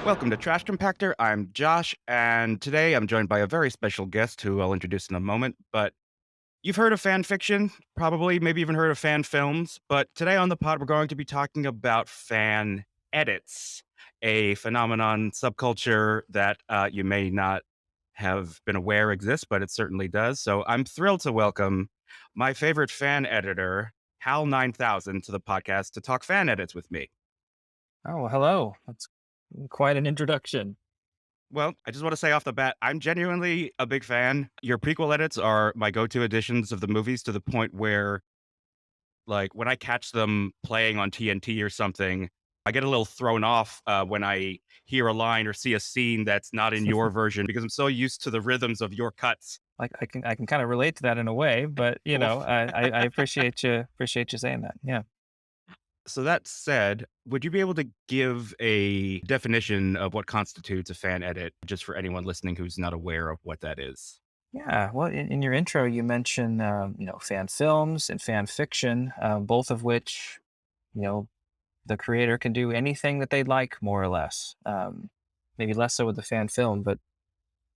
Welcome to Trash Compactor. I'm Josh, and today I'm joined by a very special guest who I'll introduce in a moment. But you've heard of fan fiction, probably, maybe even heard of fan films. But today on the pod, we're going to be talking about fan edits, a phenomenon, subculture that you may not have been aware exists, but it certainly does. So I'm thrilled to welcome my favorite fan editor, HAL 9000, to the podcast to talk fan edits with me. Oh, well, hello. That's quite an introduction. Well, I just want to say off the bat, I'm genuinely a big fan. Your prequel edits are my go-to editions of the movies to the point where, like, when I catch them playing on TNT or something, I get a little thrown off when I hear a line or see a scene that's not in your version because I'm so used to the rhythms of your cuts. Like I can kind of relate to that in a way, but Oof. I appreciate you saying that. Yeah. So that said, would you be able to give a definition of what constitutes a fan edit just for anyone listening who's not aware of what that is? Yeah. Well, in your intro, you mentioned fan films and fan fiction, both of which you know the creator can do anything that they'd like, more or less. Maybe less so with the fan film, but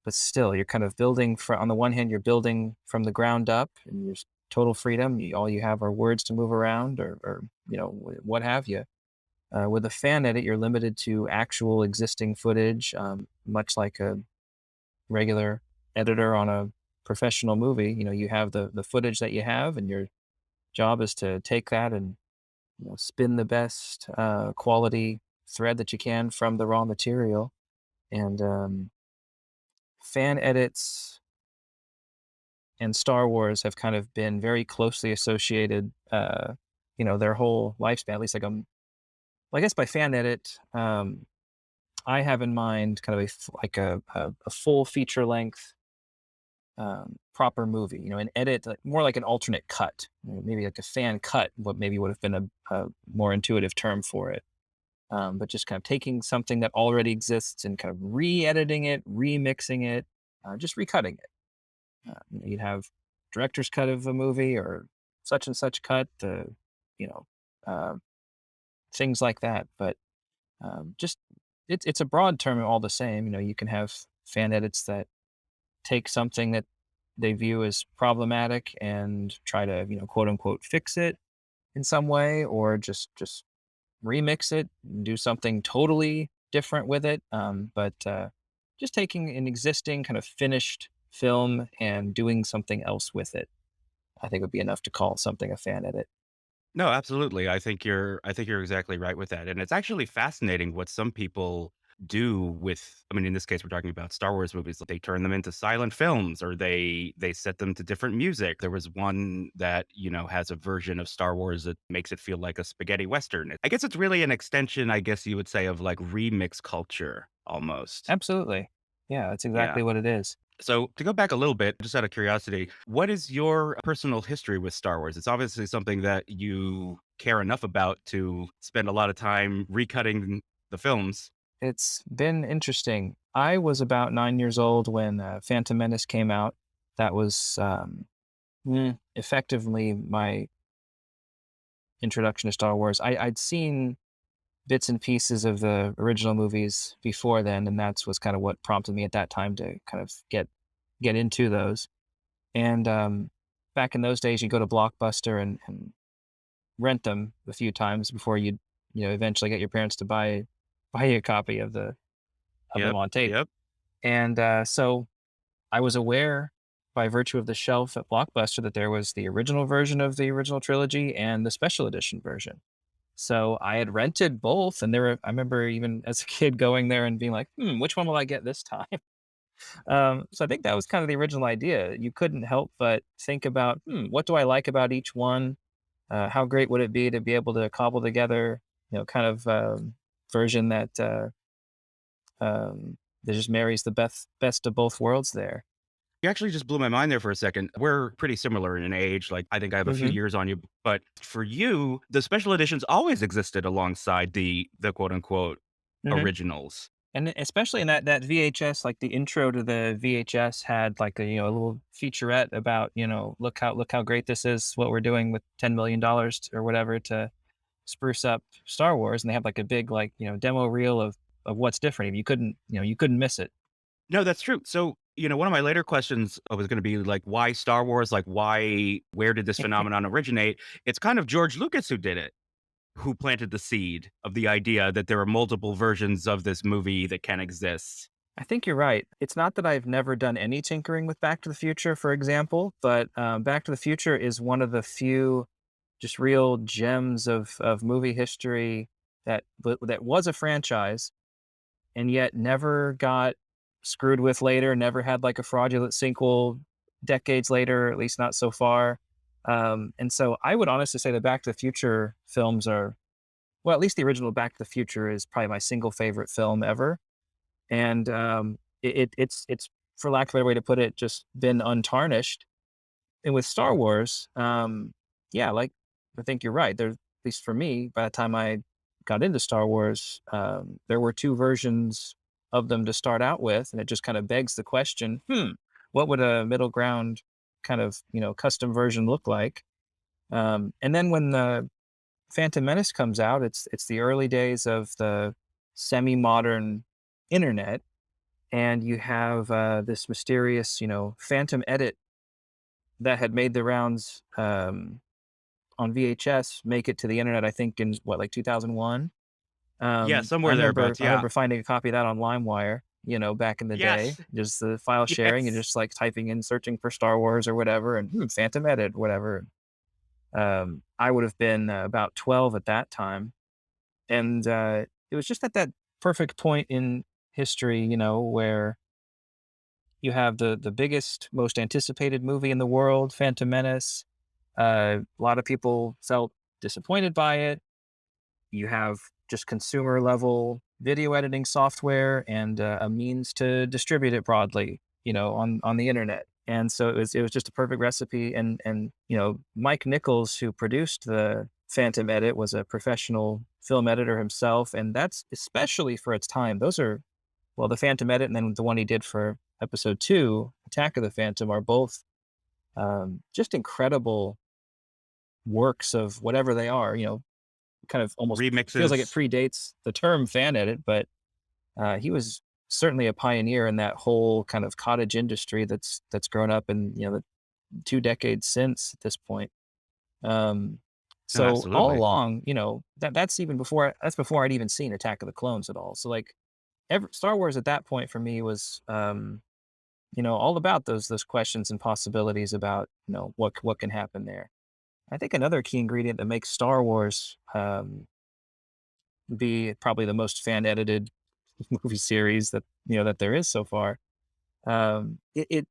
still, you're kind of building on the one hand, you're building from the ground up, and there's total freedom. All you have are words to move around, or what have you. With a fan edit, you're limited to actual existing footage, much like a regular editor on a professional movie. You have the footage that you have, and your job is to take that and spin the best quality thread that you can from the raw material. And fan edits and Star Wars have kind of been very closely associated. Their whole lifespan, at least well, I guess by fan edit, I have in mind kind of a full feature length proper movie. An edit, more like an alternate cut, maybe like a fan cut. What maybe would have been a more intuitive term for it. But just kind of taking something that already exists and kind of re-editing it, remixing it, just recutting it. You'd have director's cut of a movie or such and such cut, you know, uh, things like that. But just it's a broad term all the same. You can have fan edits that take something that they view as problematic and try to quote unquote fix it in some way, or just remix it and do something totally different with it. But just taking an existing kind of finished film and doing something else with it, I think would be enough to call something a fan edit. No, absolutely. I think you're exactly right with that. And it's actually fascinating what some people do with, I mean, in this case we're talking about Star Wars movies. They turn them into silent films or they set them to different music. There was one that, has a version of Star Wars that makes it feel like a spaghetti western. I guess it's really an extension, I guess you would say, of like remix culture almost. Absolutely. Yeah, that's Yeah. exactly what it is. So to go back a little bit, just out of curiosity, what is your personal history with Star Wars? It's obviously something that you care enough about to spend a lot of time recutting the films. It's been interesting. I was about 9 years old when Phantom Menace came out. That was effectively my introduction to Star Wars. I'd seen bits and pieces of the original movies before then, and that's was kind of what prompted me at that time to kind of get into those. And back in those days, you go to Blockbuster and rent them a few times before you'd eventually get your parents to buy you a copy of them Yep. on tape. Yep. And so I was aware by virtue of the shelf at Blockbuster that there was the original version of the original trilogy and the special edition version. So I had rented both, and I remember even as a kid going there and being like, which one will I get this time? So I think that was kind of the original idea. You couldn't help but think about, what do I like about each one? How great would it be to be able to cobble together, kind of version that just marries the best of both worlds there. You actually just blew my mind there for a second. We're pretty similar in age. Like, I think I have a few Hmm. years on you, but for you, the special editions always existed alongside the quote unquote Hmm. originals. And especially in that VHS, like the intro to the VHS had like a little featurette about look how great this is, what we're doing with $10 million or whatever to spruce up Star Wars, and they have like a big like demo reel of of what's different. You couldn't, you couldn't miss it. No, that's true. So, one of my later questions was gonna be like, why Star Wars? Like, where did this phenomenon originate? It's kind of George Lucas who did it, who planted the seed of the idea that there are multiple versions of this movie that can exist. I think you're right. It's not that I've never done any tinkering with Back to the Future, for example, but Back to the Future is one of the few just real gems of movie history that was a franchise and yet never got screwed with later, never had like a fraudulent sequel decades later, at least not so far. And so I would honestly say the Back to the Future films are, well, at least the original Back to the Future is probably my single favorite film ever. And it's for lack of a better way to put it, just been untarnished. And with Star Wars, yeah, like I think you're right. There, at least for me, by the time I got into Star Wars, there were two versions of them to start out with, and it just kind of begs the question: what would a middle ground kind of custom version look like? And then when the Phantom Menace comes out, it's the early days of the semi-modern internet, and you have this mysterious, Phantom edit that had made the rounds on VHS make it to the internet. I think in what, like 2001. Yeah, I somewhere remember thereabouts. I Yeah. remember finding a copy of that on LimeWire. Back in the day, Yes. just the file sharing and Yes. just like typing in, searching for Star Wars or whatever, and Phantom edit, whatever. I would have been about 12 at that time, and it was just at that perfect point in history, where you have the biggest, most anticipated movie in the world, Phantom Menace. A lot of people felt disappointed by it. You have just consumer level video editing software and a means to distribute it broadly, on the internet. And so it was just a perfect recipe. And Mike Nichols, who produced the Phantom Edit, was a professional film editor himself, and that's especially for its time. Those are, well, the Phantom Edit and then the one he did for Episode Two, Attack of the Phantom, are both just incredible works of whatever they are. Kind of almost feels like it Remixes. predates the term fan edit, but he was certainly a pioneer in that whole kind of cottage industry that's grown up in the 2 decades since at this point. Um, No, so all absolutely. along, that's before I'd even seen Attack of the Clones at all. So like, Star Wars at that point for me was all about those questions and possibilities about what can happen there. I think another key ingredient that makes Star Wars be probably the most fan edited movie series that there is so far. It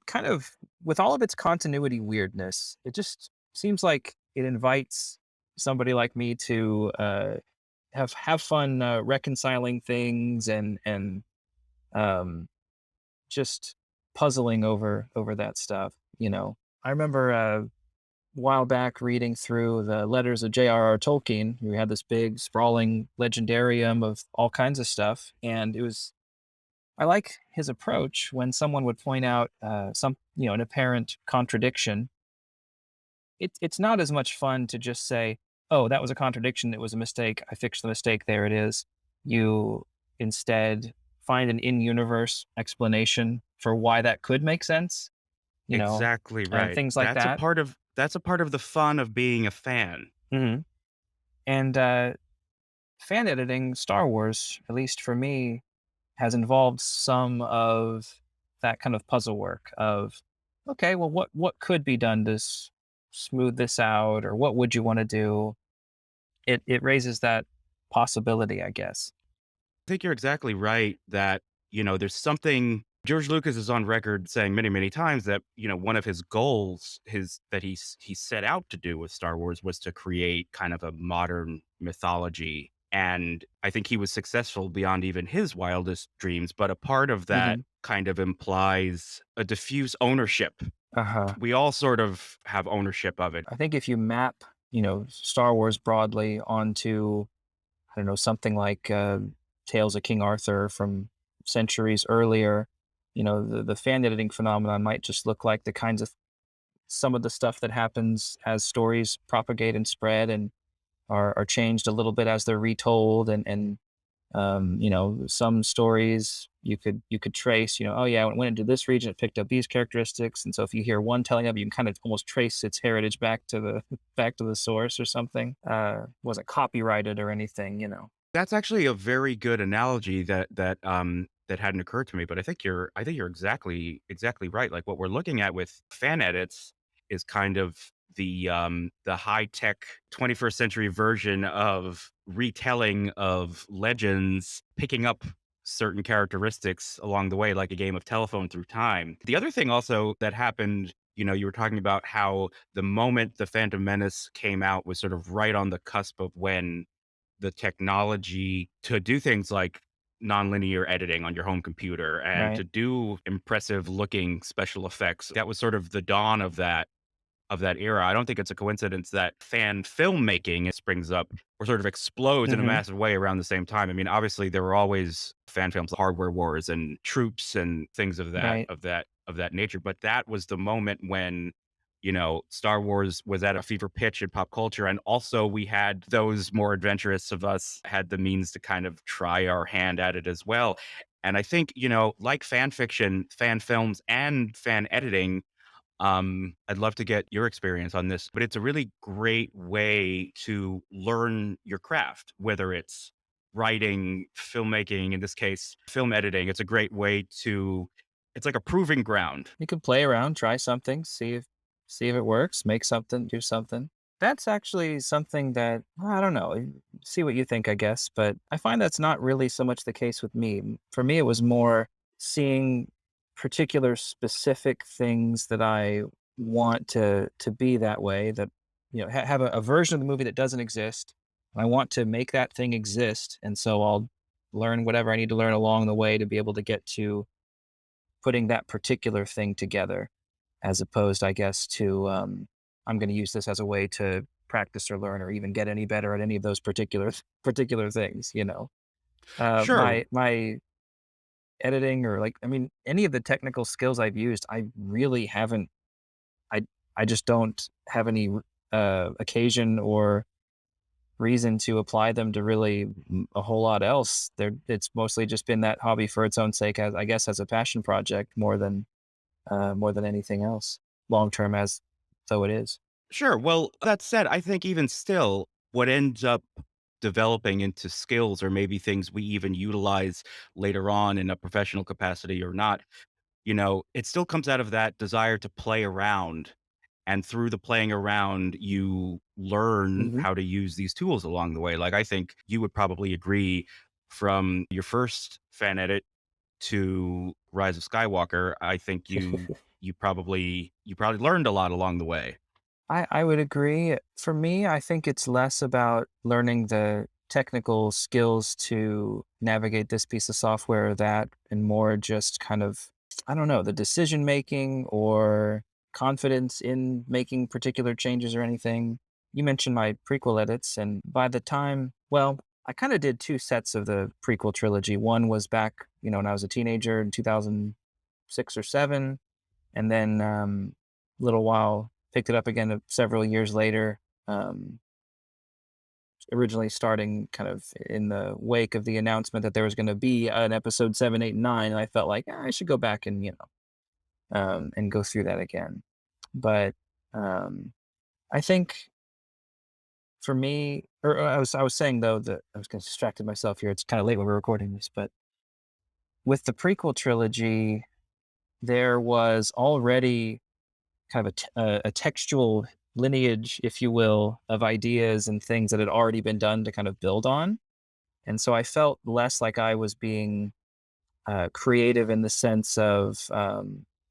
kind of, with all of its continuity weirdness, it just seems like it invites somebody like me to have fun reconciling things and um, just puzzling over that stuff. I remember while back reading through the letters of J.R.R. Tolkien, who had this big, sprawling legendarium of all kinds of stuff. And I like his approach when someone would point out an apparent contradiction. It's not as much fun to just say, oh, that was a contradiction. It was a mistake. I fixed the mistake. There it is. You instead find an in universe explanation for why that could make sense, Exactly right. things like that. That's a part of the fun of being a fan. Mhm. And fan editing Star Wars, at least for me, has involved some of that kind of puzzle work of, okay, well, what could be done to smooth this out, or what would you want to do? It raises that possibility, I guess. I think you're exactly right that, there's something George Lucas is on record saying many, many times that, one of his goals, that he set out to do with Star Wars was to create kind of a modern mythology. And I think he was successful beyond even his wildest dreams. But a part of that Hmm. kind of implies a diffuse ownership. Uh huh. We all sort of have ownership of it. I think if you map, Star Wars broadly onto, I don't know, something like Tales of King Arthur from centuries earlier, the fan editing phenomenon might just look like the kinds of some of the stuff that happens as stories propagate and spread and are changed a little bit as they're retold. And Some stories you could trace, oh yeah, when it went into this region, it picked up these characteristics, and so if you hear one telling of, you can kind of almost trace its heritage back to the back to the source or something. Wasn't copyrighted or anything. That's actually a very good analogy that hadn't occurred to me, but I think you're exactly right. Like, what we're looking at with fan edits is kind of the high-tech 21st century version of retelling of legends, picking up certain characteristics along the way, like a game of telephone through time. The other thing also that happened, you were talking about how the moment The Phantom Menace came out was sort of right on the cusp of when the technology to do things like nonlinear editing on your home computer and Right. to do impressive looking special effects. That was sort of the dawn of that era. I don't think it's a coincidence that fan filmmaking springs up or sort of explodes in a Hmm. massive way around the same time. I mean, obviously there were always fan films, hardware wars and troops and things of that Right. of that of that nature. But that was the moment when Star Wars was at a fever pitch in pop culture. And also we had those more adventurous of us had the means to kind of try our hand at it as well. And I think, like fan fiction, fan films, and fan editing, I'd love to get your experience on this, but it's a really great way to learn your craft, whether it's writing, filmmaking, in this case, film editing. It's a great way it's like a proving ground. You can play around, try something, see if it works, make something, do something. That's actually something that, well, I don't know. See what you think, I guess, but I find that's not really so much the case with me. For me, it was more seeing particular specific things that I want to be that way. That have a version of the movie that doesn't exist. I want to make that thing exist, and so I'll learn whatever I need to learn along the way to be able to get to putting that particular thing together, as opposed, I guess, to I'm going to use this as a way to practice or learn or even get any better at any of those particular things. Sure. My editing, or like, I mean, any of the technical skills I've used, I really haven't. I I just don't have any occasion or reason to apply them to really a whole lot else. It's mostly just been that hobby for its own sake, as I guess, as a passion project more than anything else, long term as though it is. Sure. Well, that said, I think even still, what ends up developing into skills or maybe things we even utilize later on in a professional capacity or not, it still comes out of that desire to play around. And through the playing around, you learn Mhm. how to use these tools along the way. Like, I think you would probably agree from your first fan edit to Rise of Skywalker, I think you probably learned a lot along the way. I would agree. For me, I think it's less about learning the technical skills to navigate this piece of software or that, and more just kind of, I don't know, the decision making or confidence in making particular changes or anything. You mentioned my prequel edits, and by the time, well, I kind of did two sets of the prequel trilogy. One was back, when I was a teenager in 2006 or seven, and then a little while picked it up again several years later. Um, Originally starting kind of in the wake of the announcement that there was going to be an episode 7, 8, and 9, and I felt like, I should go back and and go through that again. But um, I think for me, or I was saying though that I was going to distracted myself here. It's kind of late when we're recording this, but with the prequel trilogy, there was already kind of a textual lineage, if you will, of ideas and things that had already been done to kind of build on. And so I felt less like I was being creative in the sense of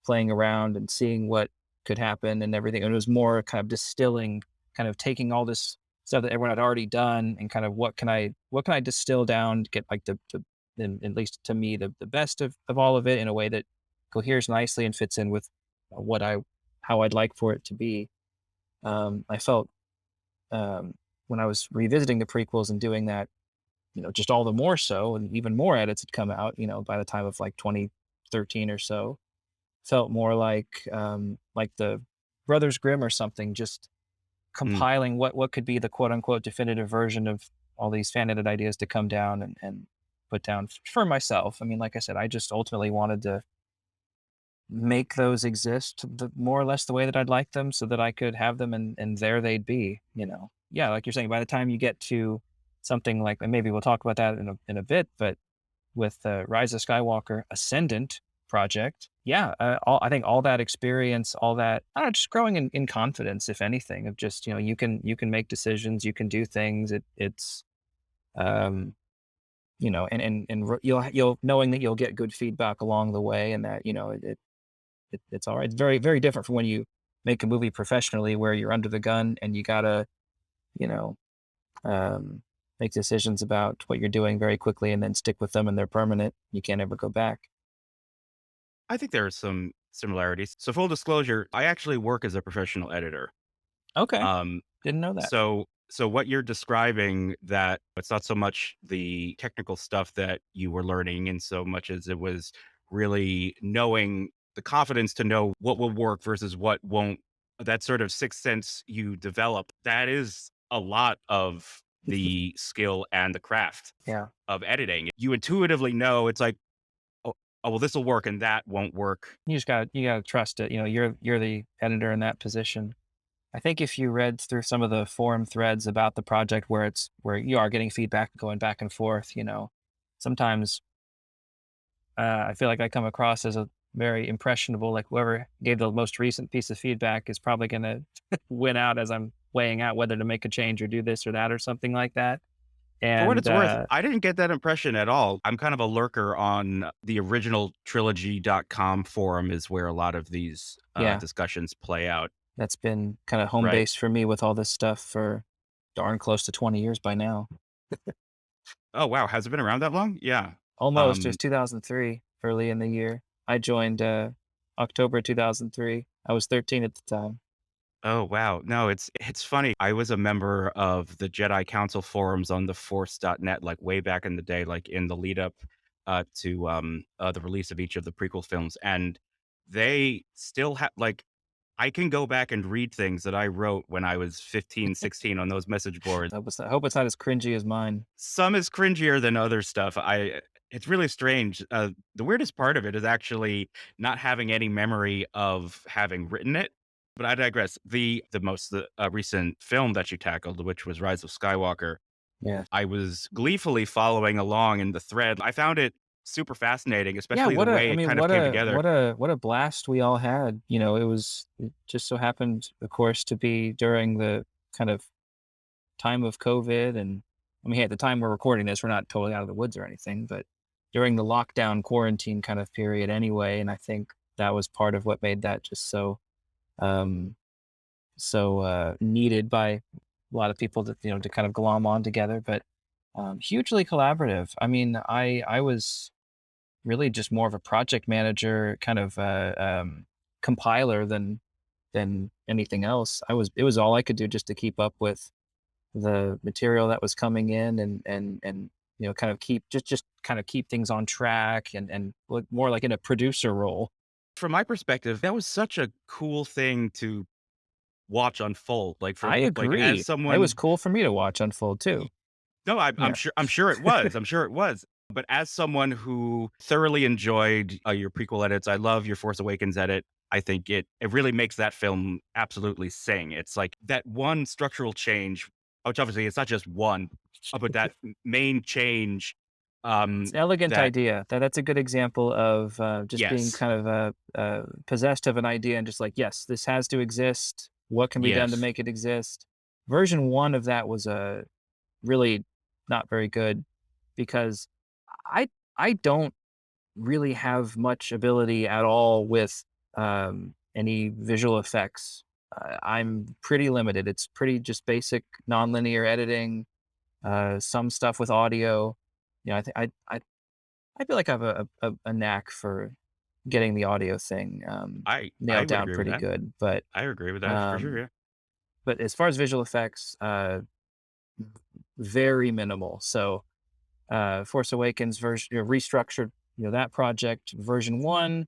playing around and seeing what could happen and everything. And it was more kind of distilling, kind of taking all this stuff that everyone had already done and kind of what can I distill down to get like at least to me, the best of all of it in a way that coheres nicely and fits in with what I how I'd like for it to be. I felt when I was revisiting the prequels and doing that, just all the more so, and even more edits had come out, by the time of like 2013 or so, felt more like the Brothers Grimm or something, just Mm. compiling what could be the quote unquote definitive version of all these fan edit ideas to come down and put down for myself. I mean, like I said, I just ultimately wanted to make those exist more or less the way that I'd like them so that I could have them and there they'd be, you know. Yeah, like you're saying, by the time you get to something like, and maybe we'll talk about that in a bit, but with the Rise of Skywalker Ascendant project, yeah, I think all that experience, all that, I don't know, just growing in confidence, if anything, of just, you know, you can make decisions, you can do things. It's um, you know, you'll knowing that you'll get good feedback along the way, and that, you know, it's all right. It's very, very different from when you make a movie professionally where you're under the gun and you gotta, you know, um, make decisions about what you're doing very quickly and then stick with them and they're permanent. You can't ever go back. I think there are some similarities. So full disclosure, I actually work as a professional editor. Okay. Um, Didn't know that. so what you're describing, that it's not so much the technical stuff that you were learning in so much as it was really knowing the confidence to know what will work versus what won't. That sort of sixth sense you develop, that is a lot of the skill and the craft Yeah. of editing. You intuitively know it's like, oh, oh well, this will work and that won't work. You gotta trust it. You know, you're the editor in that position. I think if you read through some of the forum threads about the project where you are getting feedback going back and forth, you know, sometimes I feel like I come across as a very impressionable, like whoever gave the most recent piece of feedback is probably going to win out as I'm weighing out whether to make a change or do this or that or something like that. For what And it's worth, I didn't get that impression at all. I'm kind of a lurker on the original trilogy.com forum is where a lot of these yeah, discussions play out, that's been kind of home right? base for me with all this stuff for darn close to 20 years by now. Oh, wow. Has it been around that long? Yeah. Almost. It was Um, 2003, early in the year. I joined October 2003. I was 13 at the time. oh, wow. No, it's funny. I was a member of the Jedi Council forums on the Force.net, like way back in the day, like in the lead up to the release of each of the prequel films. And they still have, like, I can go back and read things that I wrote when I was 15, 16 on those message boards. I hope it's not as cringy as mine. Some is cringier than other stuff. It's really strange. The weirdest part of it is actually not having any memory of having written it. But I digress. The most recent film that you tackled, which was Rise of Skywalker, Yeah. I was gleefully following along in the thread. I found it super fascinating, Yeah, especially the way I it mean, kind of came together. what a blast we all had. You know, it just so happened, of course, to be during the kind of time of COVID. And I mean, hey, at the time we're recording this, we're not totally out of the woods or anything, but during the lockdown quarantine kind of period anyway. And I think that was part of what made that just um, needed by a lot of people to, you know, to kind of glom on together. But hugely collaborative. I mean, I was really just more of a project manager, kind of compiler than anything else. It was all I could do just to keep up with the material that was coming in and you know, kind of keep just kind of keep things on track and look more like in a producer role. From my perspective, that was such a cool thing to watch unfold. Like I as agree. It was someone. cool for me to watch unfold too. No, I'm Yeah. sure. I'm sure it was. I'm sure it was. But as someone who thoroughly enjoyed your prequel edits, I love your Force Awakens edit. I think it really makes that film absolutely sing. It's like that one structural change, which obviously it's not just one, but that main change. It's an elegant That idea. That's a good example of just being yes, kind of possessed of an idea and just like, yes, this has to exist. What can be done to yes. make it exist? Version one of that was really not very good because I I don't really have much ability at all with any visual effects. I'm pretty limited. It's pretty just basic nonlinear editing. Some stuff with audio. You know, I feel like I have a knack for getting the audio thing I nailed would down agree with pretty that. good. I agree with that for sure. Um, Yeah. but as far as visual effects, very minimal. So Force Awakens version, you know, restructured, you know, that project version one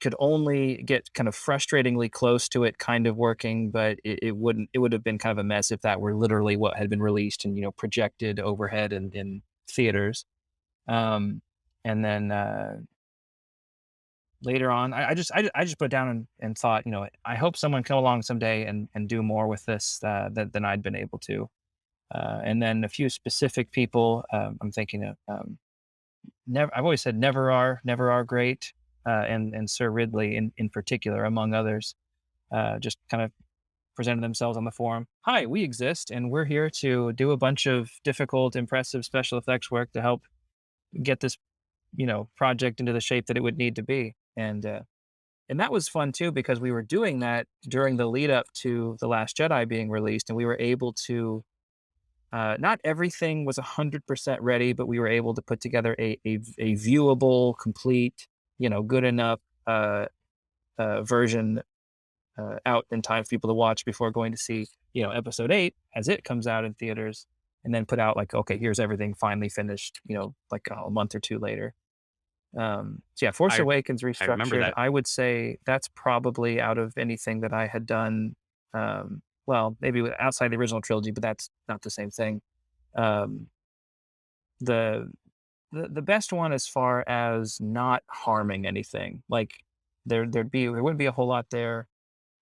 could only get kind of frustratingly close to it kind of working, but it would have been kind of a mess if that were literally what had been released and, you know, projected overhead and theaters. Um, and then later on, I just put it down and thought, I hope someone come along someday and do more with this than I'd been able to. And then a few specific people, I'm thinking of. Never, I've always said never are great, and Sir Ridley in particular, among others, just kind of presented themselves on the forum. Hi, we exist, and we're here to do a bunch of difficult, impressive special effects work to help get this, project into the shape that it would need to be. And that was fun too because we were doing that during the lead up to the Last Jedi being released, and we were able to. Not everything was 100% ready, but we were able to put together a viewable, complete, good enough version out in time for people to watch before going to see, episode 8 as it comes out in theaters, and then put out like, okay, here's everything finally finished, like a month or two later. So yeah, Force I Awakens I remember restructured. that. I would say that's probably out of anything that I had done. Well, maybe outside the original trilogy, but that's not the same thing. Um, the, the best one as far as not harming anything. Like there wouldn't be a whole lot there.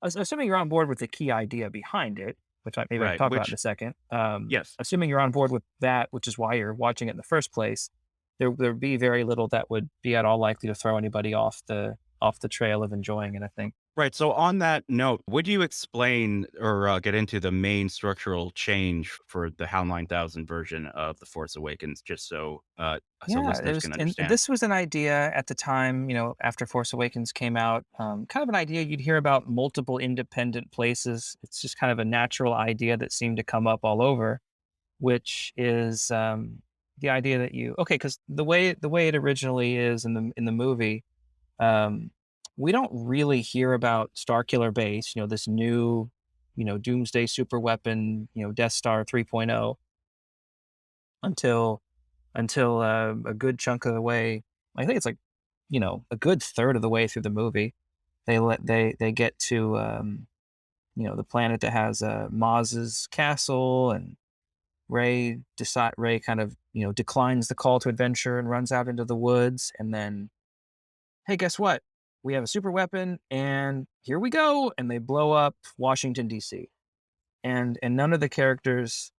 Assuming you're on board with the key idea behind it, which maybe I can Right, talk about in which a second. yes. Assuming you're on board with that, which is why you're watching it in the first place, there'd be very little that would be at all likely to throw anybody off the trail of enjoying it, I think. Right. So on that note, would you explain or get into the main structural change for the HAL 9000 version of The Force Awakens, just so Yeah, listeners can and understand? this was an idea at the time, after Force Awakens came out, kind of an idea you'd hear about multiple independent places. It's just kind of a natural idea that seemed to come up all over, which is the idea that because the way it originally is in the movie, um, we don't really hear about Starkiller Base, this new, doomsday super weapon, Death Star 3.0 until a good chunk of the way. I think it's like, a good third of the way through the movie. They get to the planet that has Maz's castle, and Ray kind of declines the call to adventure and runs out into the woods, and then, hey, guess what? We have a super weapon, and here we go, and they blow up Washington D.C. And none of the characters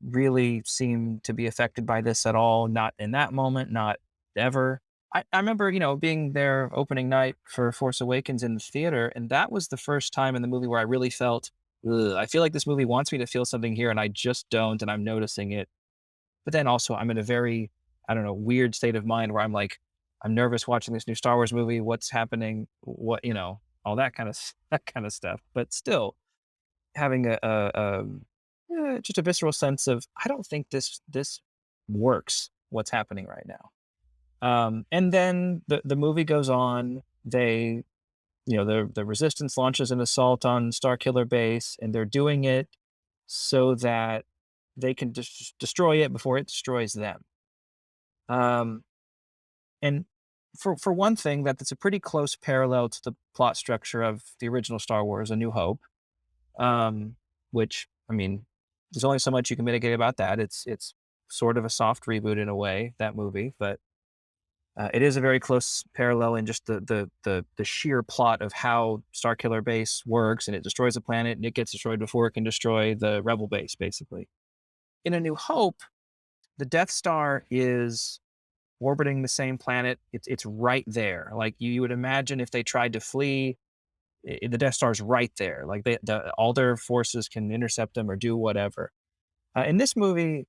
really seem to be affected by this at all. Not in that moment, not ever. I remember, being there opening night for Force Awakens in the theater, and that was the first time in the movie where I really felt, ugh, I feel like this movie wants me to feel something here, and I just don't, and I'm noticing it. But then also, I'm in a very, I don't know, weird state of mind where I'm like, I'm nervous watching this new Star Wars movie. What's happening? What, all that kind of that kind of stuff. But still, having just a visceral sense of, I don't think this works. What's happening right now? And then the movie goes on. The Resistance launches an assault on Starkiller Base, and they're doing it so that they can destroy it before it destroys them. Um, and for one thing, that's a pretty close parallel to the plot structure of the original Star Wars: A New Hope. Which, I mean, there's only so much you can mitigate about that. It's sort of a soft reboot in a way, that movie, but it is a very close parallel in just the sheer plot of how Starkiller Base works, and it destroys a planet, and it gets destroyed before it can destroy the Rebel base, basically. In A New Hope, the Death Star is orbiting the same planet. It's right there. Like you would imagine if they tried to flee, the Death Star's right there. Like all their forces can intercept them or do whatever. In this movie,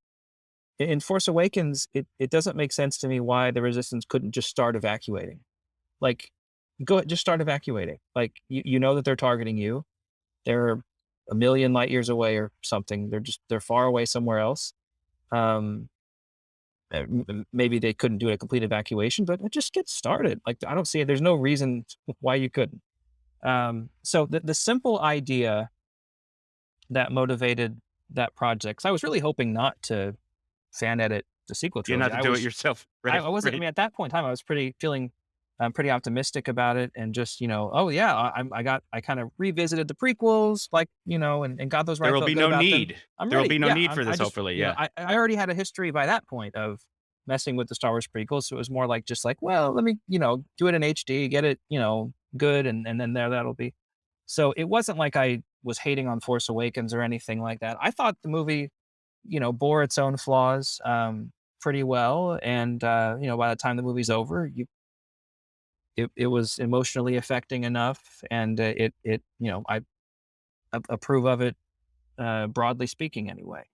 in Force Awakens, it doesn't make sense to me why the Resistance couldn't just start evacuating. Like, just start evacuating. Like you know that they're targeting you. They're a million light years away or something. They're far away somewhere else. Um, Maybe they couldn't do a complete evacuation, but just get started. Like, I don't see it. There's no reason why you couldn't. So the simple idea that motivated that project, 'cause I was really hoping not to fan edit the sequel You trilogy. not to do it yourself, I right? wasn't. I Right. mean, at that point in time, I was pretty feeling I'm pretty optimistic about it, and just oh yeah, I kind of revisited the prequels, like and got those There right, will felt be good no about them. need. I'm There will ready. be no Yeah, need for I this, just hopefully, yeah. I already had a history by that point of messing with the Star Wars prequels, so it was more like just like, well, let me do it in HD, get it good, and then that'll be. So it wasn't like I was hating on Force Awakens or anything like that. I thought the movie bore its own flaws pretty well, and by the time the movie's over, it was emotionally affecting enough, and I approve of it, broadly speaking anyway.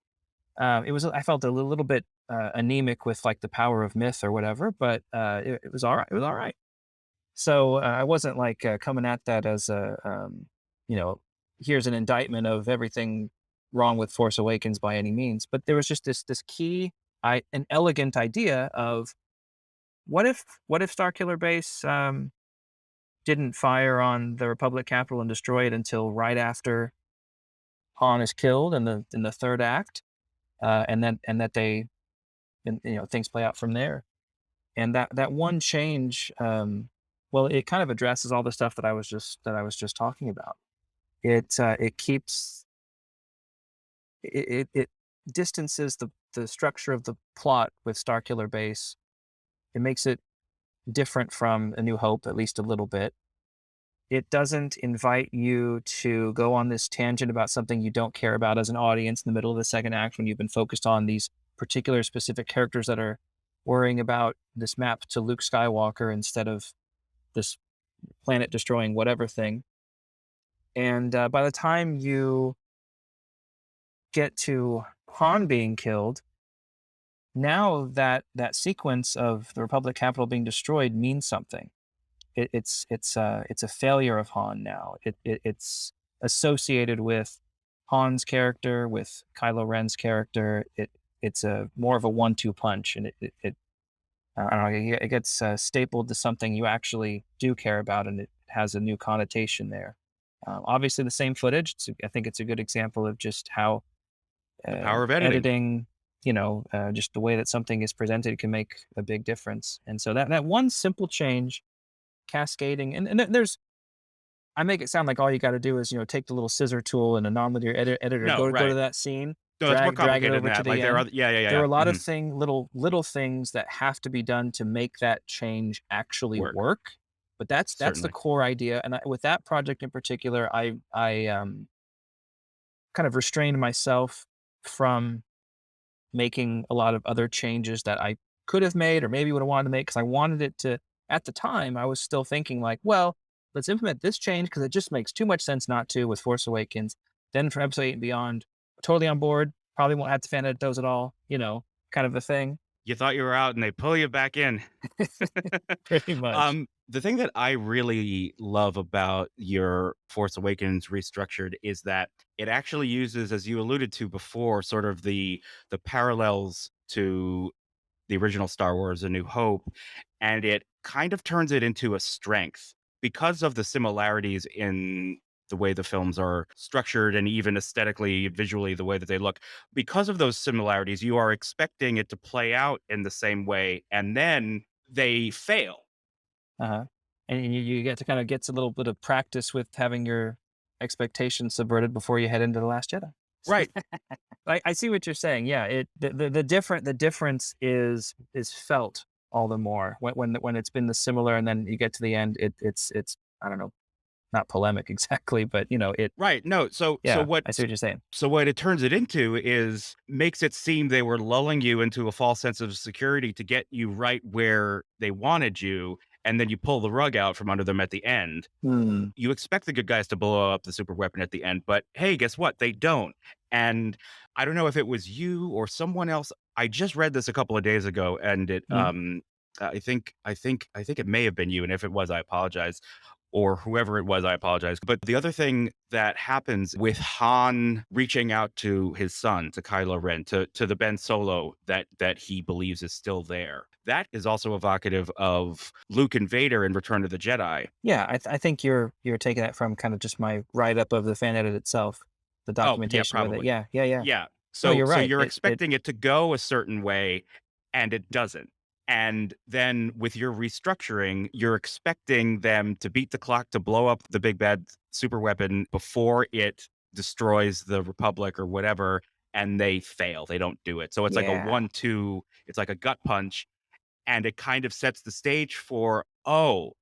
It was I felt a little bit anemic with like the power of myth or whatever, but it was all right. It was all right. So I wasn't like coming at that as a you know here's an indictment of everything wrong with Force Awakens by any means, but there was just this key, an elegant idea of what if Starkiller Base didn't fire on the Republic capital and destroy it until right after Han is killed in the third act, and that they and things play out from there. And that one change, well, it kind of addresses all the stuff that I was just talking about. It keeps it distances the structure of the plot with Starkiller Base. It makes it different from A New Hope, at least a little bit. It doesn't invite you to go on this tangent about something you don't care about as an audience in the middle of the second act when you've been focused on these particular specific characters that are worrying about this map to Luke Skywalker instead of this planet destroying whatever thing. And by the time you get to Han being killed, now that sequence of the Republic capital being destroyed means something. It's a failure of Han now. It's associated with Han's character, with Kylo Ren's character. It's a more of a 1-2 punch, and it I don't know. It gets stapled to something you actually do care about, and it has a new connotation there. Obviously, the same footage. I think it's a good example of just how The power of editing. editing, just the way that something is presented can make a big difference. And so that one simple change, cascading, and there's I make it sound like all you got to do is take the little scissor tool and a nonlinear editor, No, go to right. that scene, No, it's more drag it complicated than over to that, like, the there are end. other yeah, yeah, yeah, There yeah, are a lot of mhm, little things that have to be done to make that change actually work, work. But that's the certainly. core idea. And with that project in particular, I kind of restrained myself from making a lot of other changes that I could have made or maybe would have wanted to make, because I wanted it to. At the time, I was still thinking like, well, let's implement this change because it just makes too much sense not to with Force Awakens. Then for Episode 8 and beyond, totally on board. Probably won't have to fan edit those at all. Kind of a thing. You thought you were out and they pull you back in. Pretty much. The thing that I really love about your Force Awakens restructured is that it actually uses, as you alluded to before, sort of the parallels to the original Star Wars: A New Hope, and it kind of turns it into a strength because of the similarities in the way the films are structured and even aesthetically, visually, the way that they look. Because of those similarities, you are expecting it to play out in the same way, and then they fail. Uh-huh. And you get to kind of get a little bit of practice with having your expectations subverted before you head into The Last Jedi. Right. I see what you're saying. Yeah, the difference is felt all the more when it's been the similar, and then you get to the end. It's I don't know, not polemic exactly, but it. Right. No. Yeah, I see what you're saying. So what it turns it into is makes it seem they were lulling you into a false sense of security to get you right where they wanted you, and then you pull the rug out from under them at the end. Hmm. You expect the good guys to blow up the super weapon at the end, but hey, guess what? They don't. And I don't know if it was you or someone else. I just read this a couple of days ago, and Hmm. I think it may have been you, and if it was, I apologize, or whoever it was, I apologize. But the other thing that happens with Han reaching out to his son, to Kylo Ren, to the Ben Solo that he believes is still there, that is also evocative of Luke and Vader in Return of the Jedi. Yeah, I think you're taking that from kind of just my write up of the fan edit itself, the Oh, yeah, documentation with it. probably. Yeah, yeah, yeah. Yeah. No, So you're so right. you're It expecting it to go a certain way, and it doesn't. And then with your restructuring, you're expecting them to beat the clock to blow up the big bad super weapon before it destroys the Republic or whatever, and they fail. They don't do it. So it's like a Yeah. 1-2, it's like a gut punch, and it kind of sets the stage for, oh,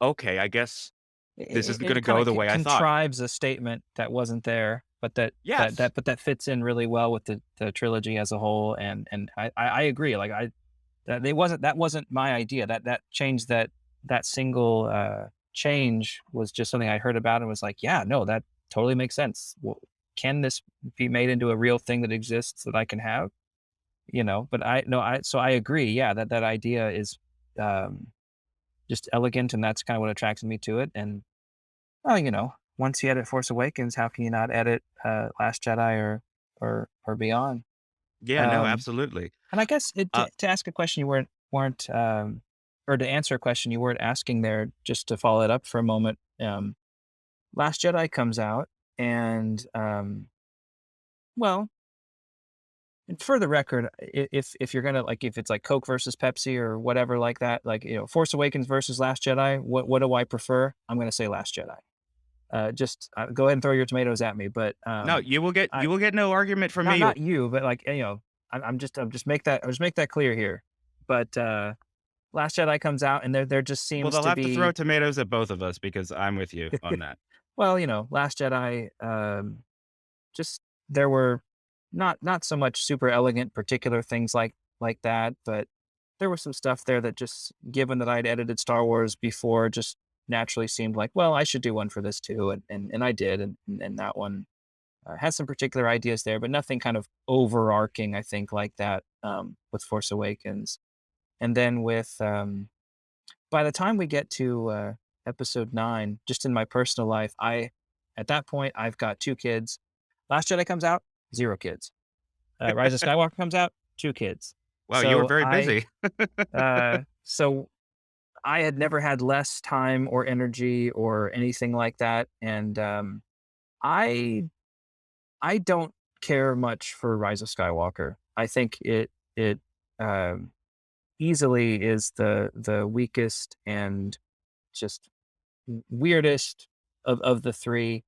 okay, I guess this isn't It gonna kind go of the way I thought. contrives a statement that wasn't there, but Yes. that fits in really well with the trilogy as a whole. And I agree. Like that wasn't my idea. That change that single change was just something I heard about and was like, yeah, no, that totally makes sense. Well, can this be made into a real thing that exists that I can have? But I no, I so I agree. Yeah, that idea is um, just elegant, and that's kind of what attracted me to it. And well, once you edit Force Awakens, how can you not edit Last Jedi or beyond? Yeah, no, Um, absolutely. and I guess Uh, to ask a question you weren't or to answer a question you weren't asking there, just to follow it up for a moment. Last Jedi comes out, and well, and for the record, if you're gonna like if it's like Coke versus Pepsi or whatever like that, like Force Awakens versus Last Jedi, what do I prefer? I'm gonna say Last Jedi. Just go ahead and throw your tomatoes at me, but no, I you will get no argument from not me. not you, but like I'm just make that clear here. But Last Jedi comes out, and there just Well, seems they'll to have to throw be tomatoes at both of us because I'm with you on that. well, Last Jedi. Just there were not so much super elegant particular things like that, but there was some stuff there that just given that I'd edited Star Wars before, just naturally seemed like, well, I should do one for this too, and I did, and that one has some particular ideas there, but nothing kind of overarching, I think, like that with Force Awakens. And then with by the time we get to Episode 9, just in my personal life, at that point I've got two kids. Last Jedi comes out, zero kids. Rise of Skywalker comes out, two kids. Wow, you were So very I busy. so I had never had less time or energy or anything like that, and I I don't care much for Rise of Skywalker. I think it um, easily is the weakest and just weirdest of the three.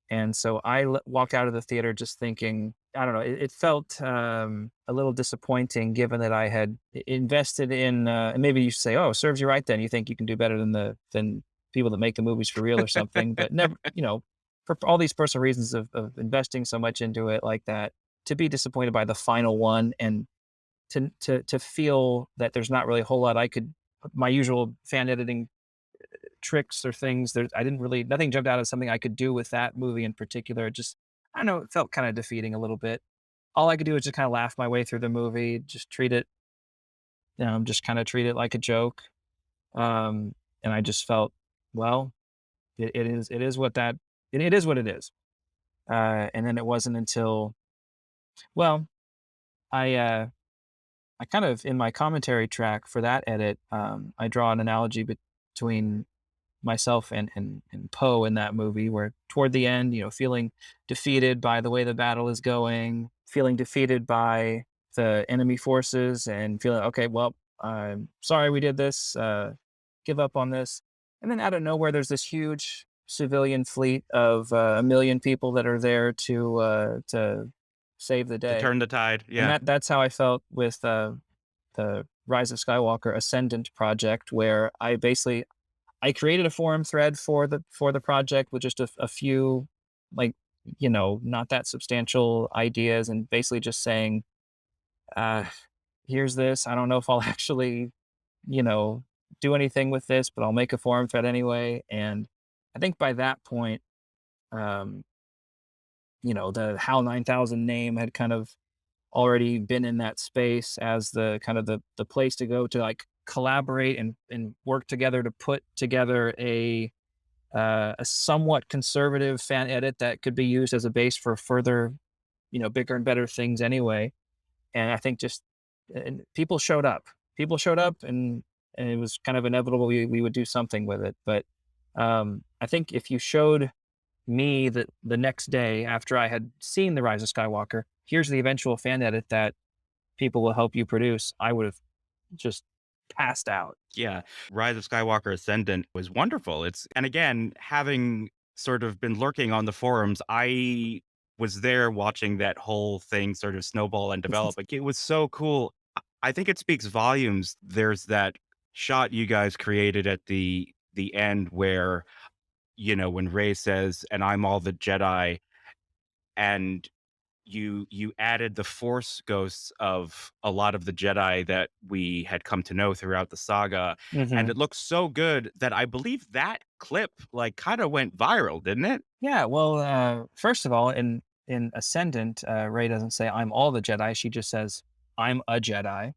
And so walked out of the theater just thinking, I don't know, it felt a little disappointing given that I had invested in, and maybe you say, oh, serves you right then. You think you can do better than people that make the movies for real or something, but never, for all these personal reasons of investing so much into it like that, to be disappointed by the final one and to feel that there's not really a whole lot I could, my usual fan editing tricks or things. I didn't really nothing jumped out as something I could do with that movie in particular. It just I don't know, it felt kind of defeating a little bit. All I could do was just kind of laugh my way through the movie, just treat it, just kind of treat it like a joke. And I just felt, well, it is what that it is what it is. And then it wasn't until well, I kind of in my commentary track for that edit, I draw an analogy between myself and Poe in that movie, where toward the end, feeling defeated by the way the battle is going, feeling defeated by the enemy forces, and feeling okay, well, I'm sorry we did this, give up on this, and then out of nowhere, there's this huge civilian fleet of a million people that are there to save the To day, turn the tide, and yeah. that's how I felt with the Rise of Skywalker Ascendant project, where I created a forum thread for the project with just a few like not that substantial ideas, and basically just saying, uh, here's this. I don't know if I'll actually you know do anything with this, but I'll make a forum thread anyway. And I think by that point, um, the HAL 9000 name had kind of already been in that space as the kind of the place to go to like collaborate and work together to put together a somewhat conservative fan edit that could be used as a base for further, bigger and better things anyway. And I think just and people showed up. People showed up, and it was kind of inevitable we would do something with it. But I think if you showed me the next day after I had seen the Rise of Skywalker, here's the eventual fan edit that people will help you produce, I would have just passed out. Yeah. Rise of Skywalker Ascendant was wonderful. And again, having sort of been lurking on the forums, I was there watching that whole thing sort of snowball and develop. Like, it was so cool. I think it speaks volumes. There's that shot you guys created at the end where, when Rey says, "And I'm all the Jedi," and you added the force ghosts of a lot of the Jedi that we had come to know throughout the saga, and Hmm. it looks so good that I believe that clip, like, kinda went viral, didn't it? Yeah, well, first of all, in Ascendant, Rey doesn't say "I'm all the Jedi." She just says "I'm a Jedi."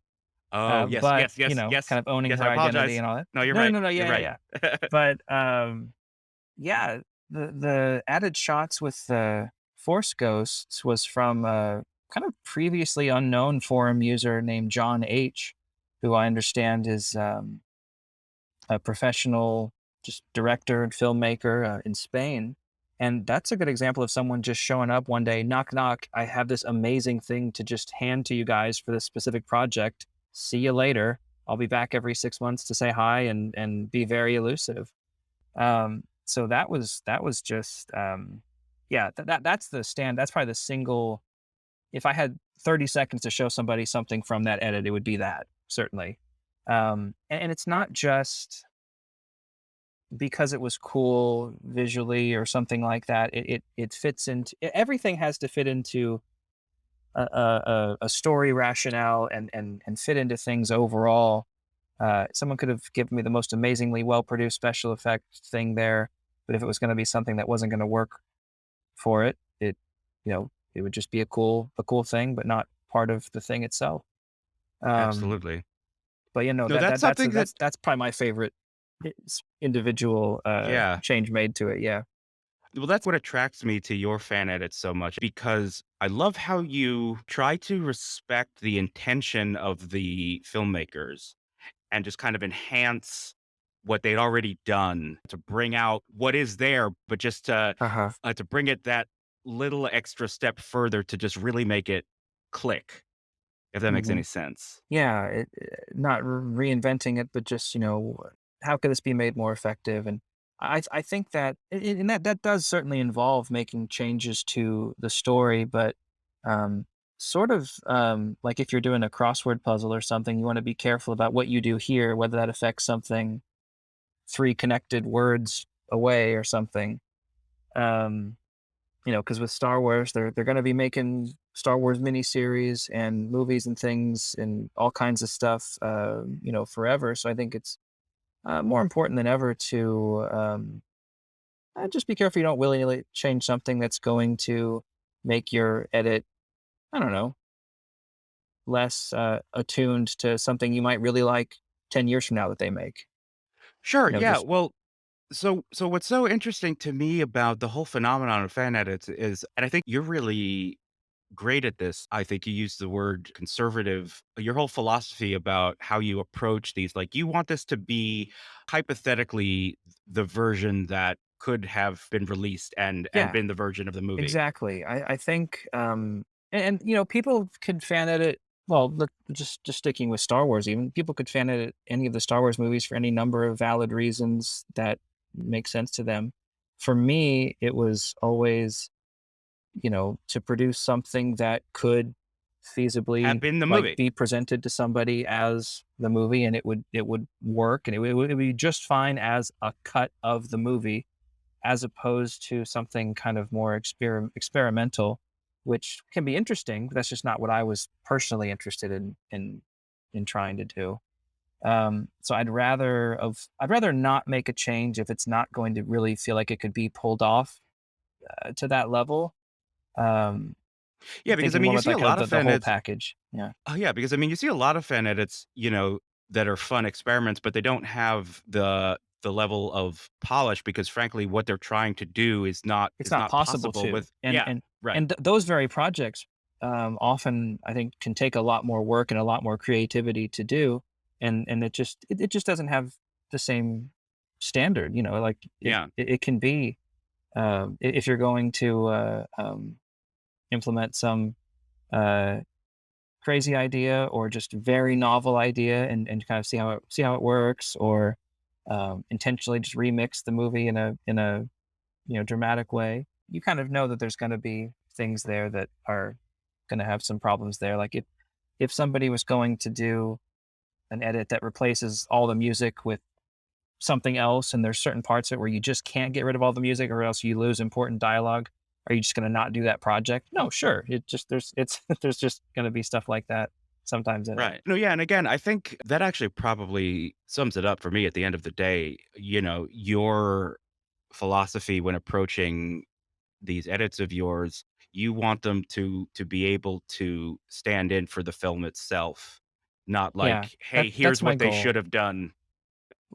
Oh, yes, But yes, yes, kind yes, of owning yes, I her identity apologize. and all that. No, you're No, right, no, no, you're yeah, yeah, right. yeah. But yeah, the added shots with the Force Ghosts was from a kind of previously unknown forum user named John H, who I understand is a professional just director and filmmaker in Spain. And that's a good example of someone just showing up one day, knock, knock. I have this amazing thing to just hand to you guys for this specific project. See you later. I'll be back every 6 months to say hi and be very elusive. So that was just yeah, that's the stand. That's probably the single. If I had 30 seconds to show somebody something from that edit, it would be that certainly. And it's not just because it was cool visually or something like that. It fits into everything has to fit into a story rationale and fit into things overall. Someone could have given me the most amazingly well produced special effect thing there, but if it was going to be something that wasn't going to work for it, it would just be a cool thing, but not part of the thing itself. Um, Absolutely. but No, that's something that that's probably my favorite individual yeah. change made to it. Yeah. Well, that's what attracts me to your fan edits so much because I love how you try to respect the intention of the filmmakers and just kind of enhance what they'd already done to bring out what is there, but just Uh huh. to bring it that little extra step further to just really make it click, if that makes Hmm. any sense. Yeah. Not reinventing it, but just how could this be made more effective? And I think that and that does certainly involve making changes to the story, but um, sort of like if you're doing a crossword puzzle or something, you want to be careful about what you do here, whether that affects something three connected words away or something. Um, because with Star Wars, they're going to be making Star Wars miniseries and movies and things and all kinds of stuff, forever. So I think it's more important than ever to just be careful you don't willy nilly change something that's going to make your edit, I don't know, less attuned to something you might really like 10 years from now that they make. Sure, You know, yeah. just Well, so what's so interesting to me about the whole phenomenon of fan edits is, and I think you're really great at this. I think you use the word conservative. Your whole philosophy about how you approach these, like, you want this to be hypothetically the version that could have been released and yeah. been the version of the movie. Exactly. I think, people could fan edit. Well, look, just sticking with Star Wars, even people could fan edit any of the Star Wars movies for any number of valid reasons that make sense to them. For me, it was always, to produce something that could Have feasibly been the like movie. be presented to somebody as the movie, and it would work, and it would be just fine as a cut of the movie as opposed to something kind of more experimental, which can be interesting, but that's just not what I was personally interested in trying to do. So I'd rather not make a change if it's not going to really feel like it could be pulled off to that level. Um, Yeah, because I Thinking mean, more you about see a like kind lot of of the fan whole edits. package. Yeah, Oh, yeah, because I mean, you see a lot of fan edits, that are fun experiments, but they don't have the level of polish because frankly, what they're trying to do it's is not not possible possible to, with yeah, right. those very projects often I think can take a lot more work and a lot more creativity to do, and it just doesn't have the same standard. Like Yeah. it can be if you're going to implement some uh, crazy idea or just very novel idea and kind of see how it works, or intentionally just remix the movie in a dramatic way. You kind of know that there's going to be things there that are going to have some problems there. Like if somebody was going to do an edit that replaces all the music with something else, and there's certain parts of it where you just can't get rid of all the music or else you lose important dialogue, are you just going to not do that project? No, sure. It just there's there's just going to be stuff like that sometimes in it. Right. No, yeah, and again, I think that actually probably sums it up for me at the end of the day. Your philosophy when approaching these edits of yours, you want them to be able to stand in for the film itself, not Yeah, like, "Hey, that's here's my what they goal. should have done,"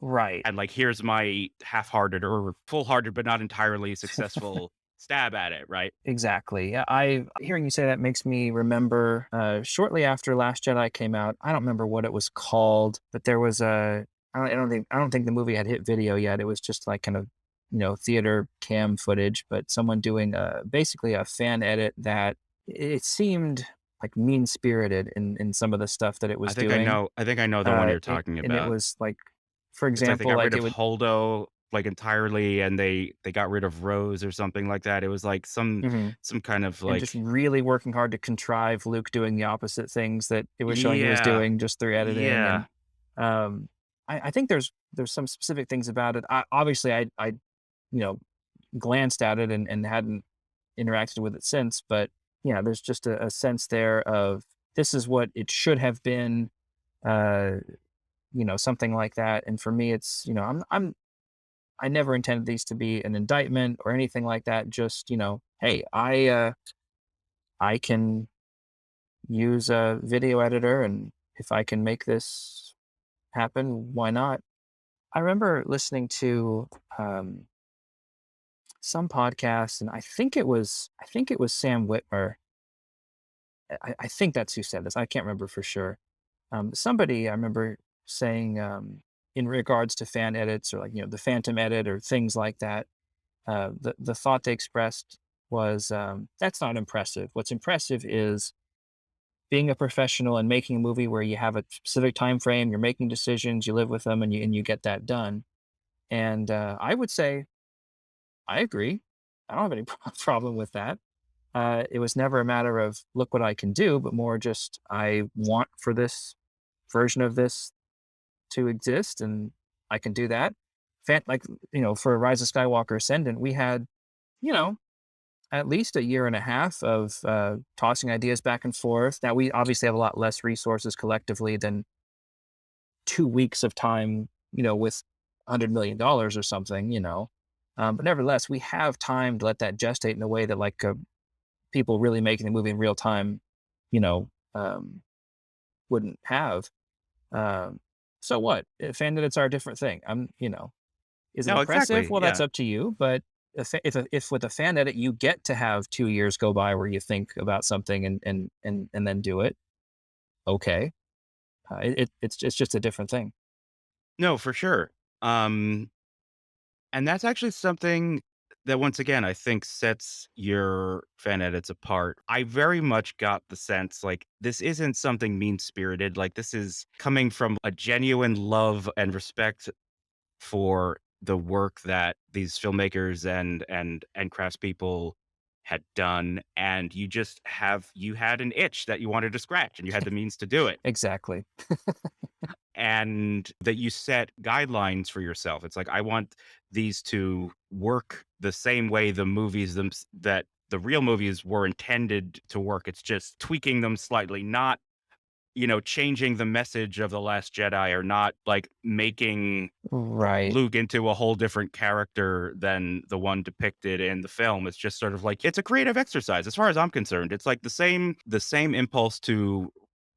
Right. and like, "Here's my half-hearted or full-hearted but not entirely successful stab at it," right? Exactly. Yeah, I hearing you say that makes me remember shortly after Last Jedi came out. I don't remember what it was called, but there was a I don't think the movie had hit video yet. It was just like kind of theater cam footage, but someone doing basically a fan edit that it seemed like mean spirited in some of the stuff that it was doing. I think I know the one you're talking And it about. was like, for It's like they example, got rid like it of would. Holdo, like, entirely, and they got rid of Rose or something like that. It was like Mhm. some kind of, And just like. really working hard to contrive Luke doing the opposite things that it was showing he was Yeah. doing just through editing. Yeah. And um, I think there's some specific things about it. Obviously, I you know glanced at it and hadn't interacted with it since, but yeah, there's just a sense there of this is what it should have been, uh, something like that. And for me, it's I never intended these to be an indictment or anything like that. Just hey, I can use a video editor, and if I can make this happen, why not? I remember listening to um, some podcast, and I think it was Sam Whitmer. I think that's who said this. I can't remember for sure. Somebody I remember saying, in regards to fan edits, or like the Phantom edit or things like that. The thought they expressed was, that's not impressive. What's impressive is being a professional and making a movie where you have a specific time frame, you're making decisions, you live with them, and you get that done. And I would say I agree. I don't have any problem with that. It was never a matter of look what I can do, but more just I want for this version of this to exist, and I can do that. Like for Rise of Skywalker Ascendant, we had you know at least a year and a half of tossing ideas back and forth. Now we obviously have a lot less resources collectively than 2 weeks of time, with $100 million or something, but nevertheless, we have time to let that gestate in a way that like people really making the movie in real time, you know, um, wouldn't have. Um, so what? Fan edits are a different thing. Is it No, impressive? exactly, Well, that's yeah. up to you. But if with a fan edit you get to have 2 years go by where you think about something and then do it, okay, it's just a different thing. No, for sure. Um, and that's actually something that, once again, I think sets your fan edits apart. I very much got the sense, like, this isn't something mean-spirited, like, this is coming from a genuine love and respect for the work that these filmmakers and craftspeople had done, and you had an itch that you wanted to scratch, and you had the means to do it, Exactly. and that you set guidelines for yourself. It's like, I want these to work the same way that the real movies were intended to work. It's just tweaking them slightly, not changing the message of The Last Jedi, or not like making Right. Luke into a whole different character than the one depicted in the film. It's just sort of like, it's a creative exercise as far as I'm concerned. It's like the same impulse to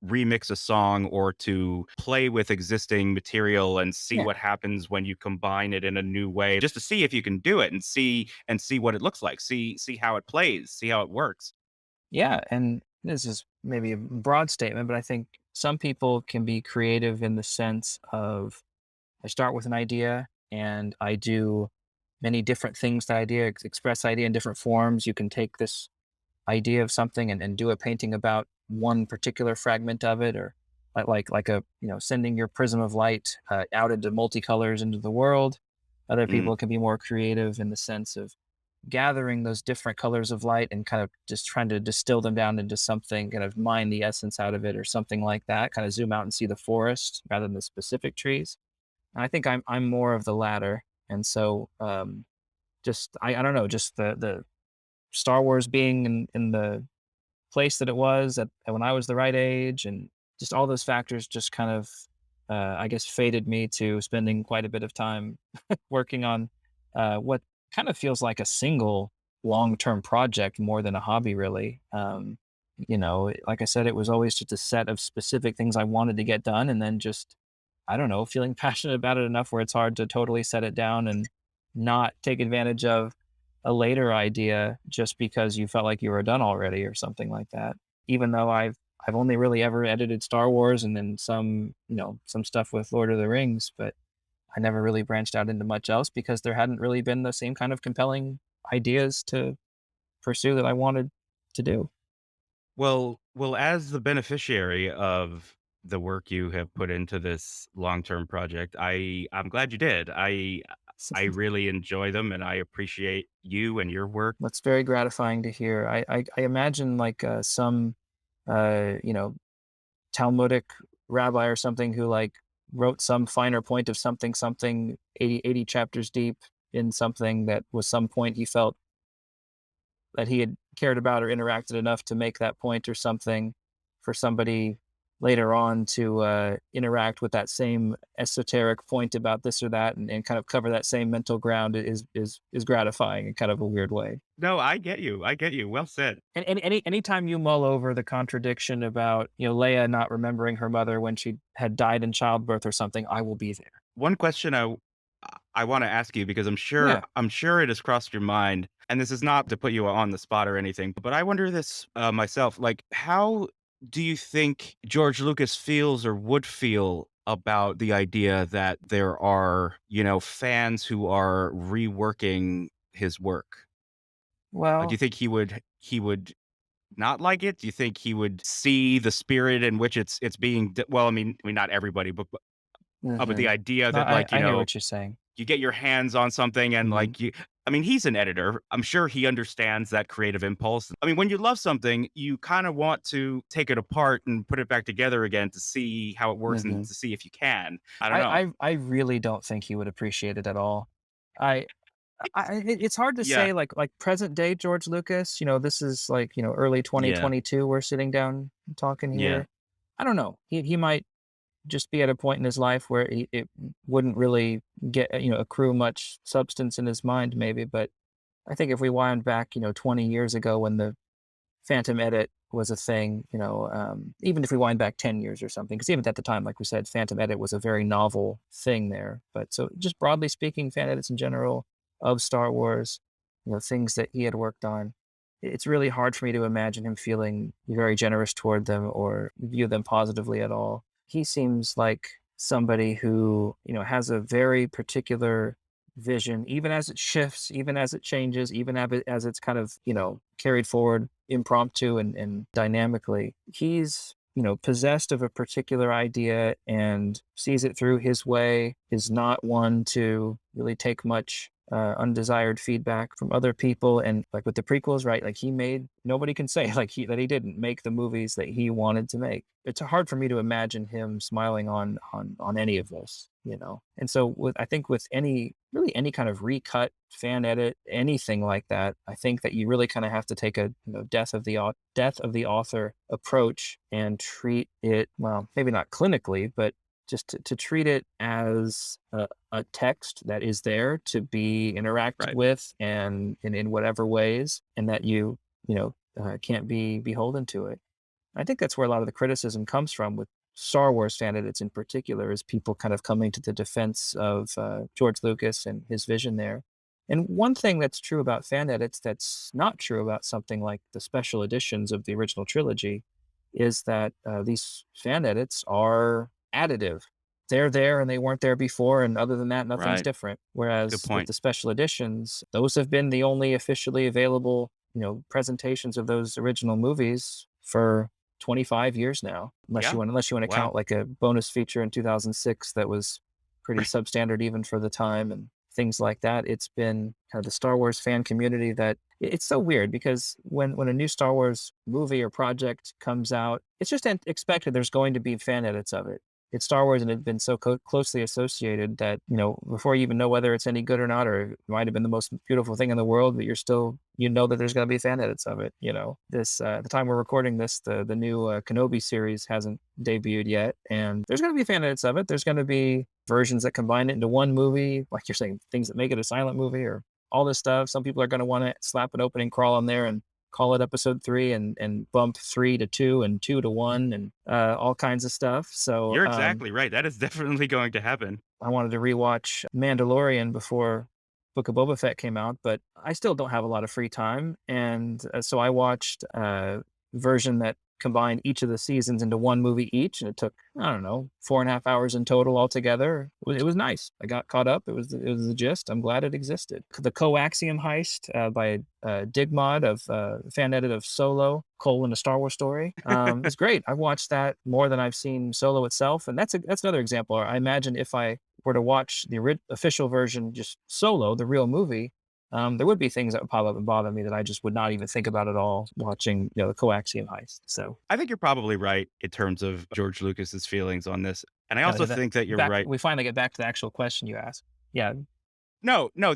remix a song or to play with existing material and see Yeah. what happens when you combine it in a new way, just to see if you can do it and see what it looks like, see how it plays, see how it works. Yeah. And this is maybe a broad statement, but I think some people can be creative in the sense of I start with an idea and I do many different things to express idea in different forms. You can take this idea of something and do a painting about one particular fragment of it, or like a sending your prism of light out into multicolors into the world. Other Mm. people can be more creative in the sense of gathering those different colors of light and kind of just trying to distill them down into something, kind of mine the essence out of it or something like that, kind of zoom out and see the forest rather than the specific trees. And I think I'm more of the latter. And so just I don't know, just the Star Wars being in the place that it was at when I was the right age, and just all those factors just kind of I guess fated me to spending quite a bit of time working on what kind of feels like a single long-term project more than a hobby, really. Like I said, it was always just a set of specific things I wanted to get done, and then just I don't know, feeling passionate about it enough where it's hard to totally set it down and not take advantage of a later idea just because you felt like you were done already or something like that. Even though I've only really ever edited Star Wars and then some stuff with Lord of the Rings, but I never really branched out into much else because there hadn't really been the same kind of compelling ideas to pursue that I wanted to do. Well, as the beneficiary of the work you have put into this long-term project, I'm glad you did. I really enjoy them, and I appreciate you and your work. That's very gratifying to hear. I imagine like some you know Talmudic rabbi or something who like wrote some finer point of something 80 chapters deep in something that was some point he felt that he had cared about or interacted enough to make that point or something for somebody later on to interact with that same esoteric point about this or that, and kind of cover that same mental ground is gratifying in kind of a weird way. No, I get you. I get you. Well said. And anytime you mull over the contradiction about Leia not remembering her mother when she had died in childbirth or something, I will be there. One question I wanna ask you because Yeah. I'm sure it has crossed your mind, and this is not to put you on the spot or anything, but I wonder this, myself, like, how do you think George Lucas feels or would feel about the idea that there are, fans who are reworking his work? Do you Well. think he would not like it? Do you think he would see the spirit in which it's being d well, I mean, not everybody, but the Hmm. idea No, that, I hear what you're saying. you get your hands on something and Hmm. like you I mean, he's an editor. I'm sure he understands that creative impulse. I mean, when you love something, you kind of want to take it apart and put it back together again to see how it works and Hmm. to see if you can. I don't I, know. I I really don't think he would appreciate it at all. I it's hard to Yeah. say like present day George Lucas. This is like early Yeah. 2022. We're sitting down talking Yeah. here. I don't know. He might just be at a point in his life where it wouldn't really get accrue much substance in his mind maybe. But I think if we wind back 20 years ago when the Phantom Edit was a thing, even if we wind back 10 years or something, because even at the time, like we said, Phantom Edit was a very novel thing there. But so just broadly speaking, fan edits in general of Star Wars, things that he had worked on, it's really hard for me to imagine him feeling very generous toward them or view them positively at all. He seems like somebody who, has a very particular vision, even as it shifts, even as it changes, even as it's kind of, carried forward impromptu and dynamically. He's, possessed of a particular idea and sees it through his way, is not one to really take much undesired feedback from other people. And like with the prequels, right? Like nobody can say like that he didn't make the movies that he wanted to make. It's hard for me to imagine him smiling on any of this. And so I think with any kind of recut, fan edit, anything like that, I think that you really kind of have to take a death of the author approach and treat it, well, maybe not clinically, but just to treat it as a text that is there to be interacted Right. with and in whatever ways, and that can't be beholden to it. I think that's where a lot of the criticism comes from with Star Wars fan edits in particular, is people kind of coming to the defense of George Lucas and his vision there. And one thing that's true about fan edits that's not true about something like the special editions of the original trilogy is that these fan edits are additive. They're there and they weren't there before, and other than that, nothing's Right. different. Good Whereas with point. the special editions, those have been the only officially available, presentations of those original movies for 25 years now, Yeah. unless you want to Wow. count like a bonus feature in 2006 that was pretty substandard even for the time and things like that. It's been kind of the Star Wars fan community that it's so weird because when a new Star Wars movie or project comes out, it's just expected there's going to be fan edits of it. It's Star Wars and it's been so closely associated that, before you even know whether it's any good or not, or it might have been the most beautiful thing in the world, but you know that there's going to be fan edits of it. The time we're recording this, the new Kenobi series hasn't debuted yet, and there's going to be fan edits of it. There's going to be versions that combine it into one movie, like you're saying, things that make it a silent movie or all this stuff. Some people are going to want to slap an opening crawl on there and call it episode 3 and bump 3 to 2 and 2 to 1 and all kinds of stuff. So You're exactly right. That is definitely going to happen. I wanted to rewatch Mandalorian before Book of Boba Fett came out, but I still don't have a lot of free time. And so I watched a version that combined each of the seasons into one movie each. And it took, I don't know, 4.5 hours in total altogether. It was nice. I got caught up. It was the gist. I'm glad it existed. The Coaxium heist by Digmod of fan edit of Solo, A Star Wars Story. It's great. I've watched that more than I've seen Solo itself. And that's another example. I imagine if I were to watch the official version, just Solo, the real movie, there would be things that would pop up and bother me that I just would not even think about at all watching, the Coaxium heist. So I think you're probably right in terms of George Lucas's feelings on this. And I also think that you're back, right. we finally get back to the actual question you asked. Yeah. No, no,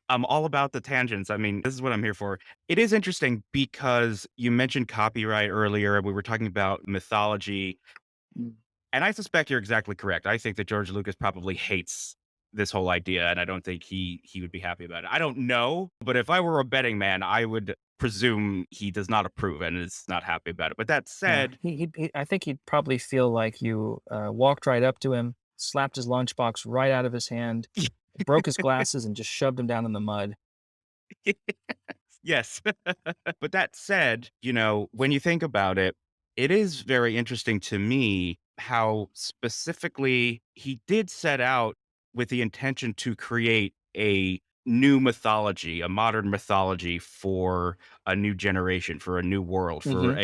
I'm all about the tangents. I mean, this is what I'm here for. It is interesting because you mentioned copyright earlier, and we were talking about mythology. Mm. And I suspect you're exactly correct. I think that George Lucas probably hates this whole idea, and I don't think he would be happy about it. I don't know, but if I were a betting man, I would presume he does not approve and is not happy about it. But that Yeah. said, I think he'd probably feel like you walked right up to him, slapped his lunchbox right out of his hand, broke his glasses, and just shoved him down in the mud. yes. But that said, when you think about it, it is very interesting to me how specifically he did set out with the intention to create a new mythology, a modern mythology for a new generation, for a new world, Hmm.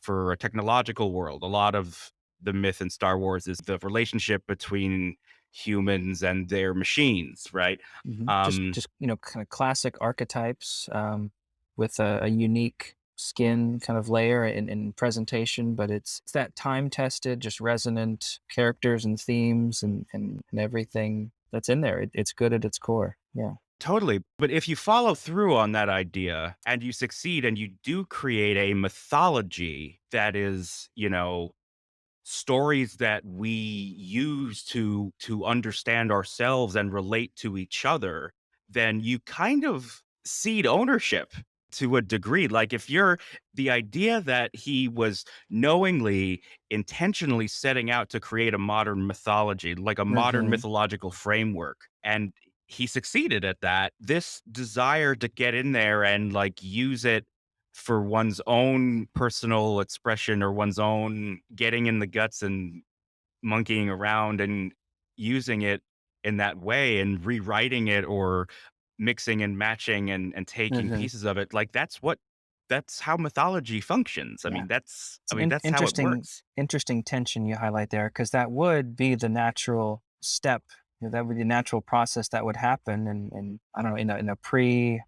for a technological world. A lot of the myth in Star Wars is the relationship between humans and their machines, right? Um Just kind of classic archetypes with a unique skin kind of layer and presentation, but it's that time tested, just resonant characters and themes and everything that's in there. It's good at its core. Yeah. Totally. But if you follow through on that idea and you succeed and you do create a mythology that is, stories that we use to understand ourselves and relate to each other, then you kind of cede ownership to a degree. Like if you're the idea that he was knowingly, intentionally setting out to create a modern mythology, like a modern Hmm. mythological framework, and he succeeded at that. This desire to get in there and like use it for one's own personal expression or one's own getting in the guts and monkeying around and using it in that way and rewriting it or mixing and matching and taking Hmm. pieces of it. Like that's how mythology functions. I Yeah. mean, that's It's I an mean, that's how it works. interesting tension you highlight there, because that would be the natural step. That would be the natural process that would happen, and I don't know, in a pre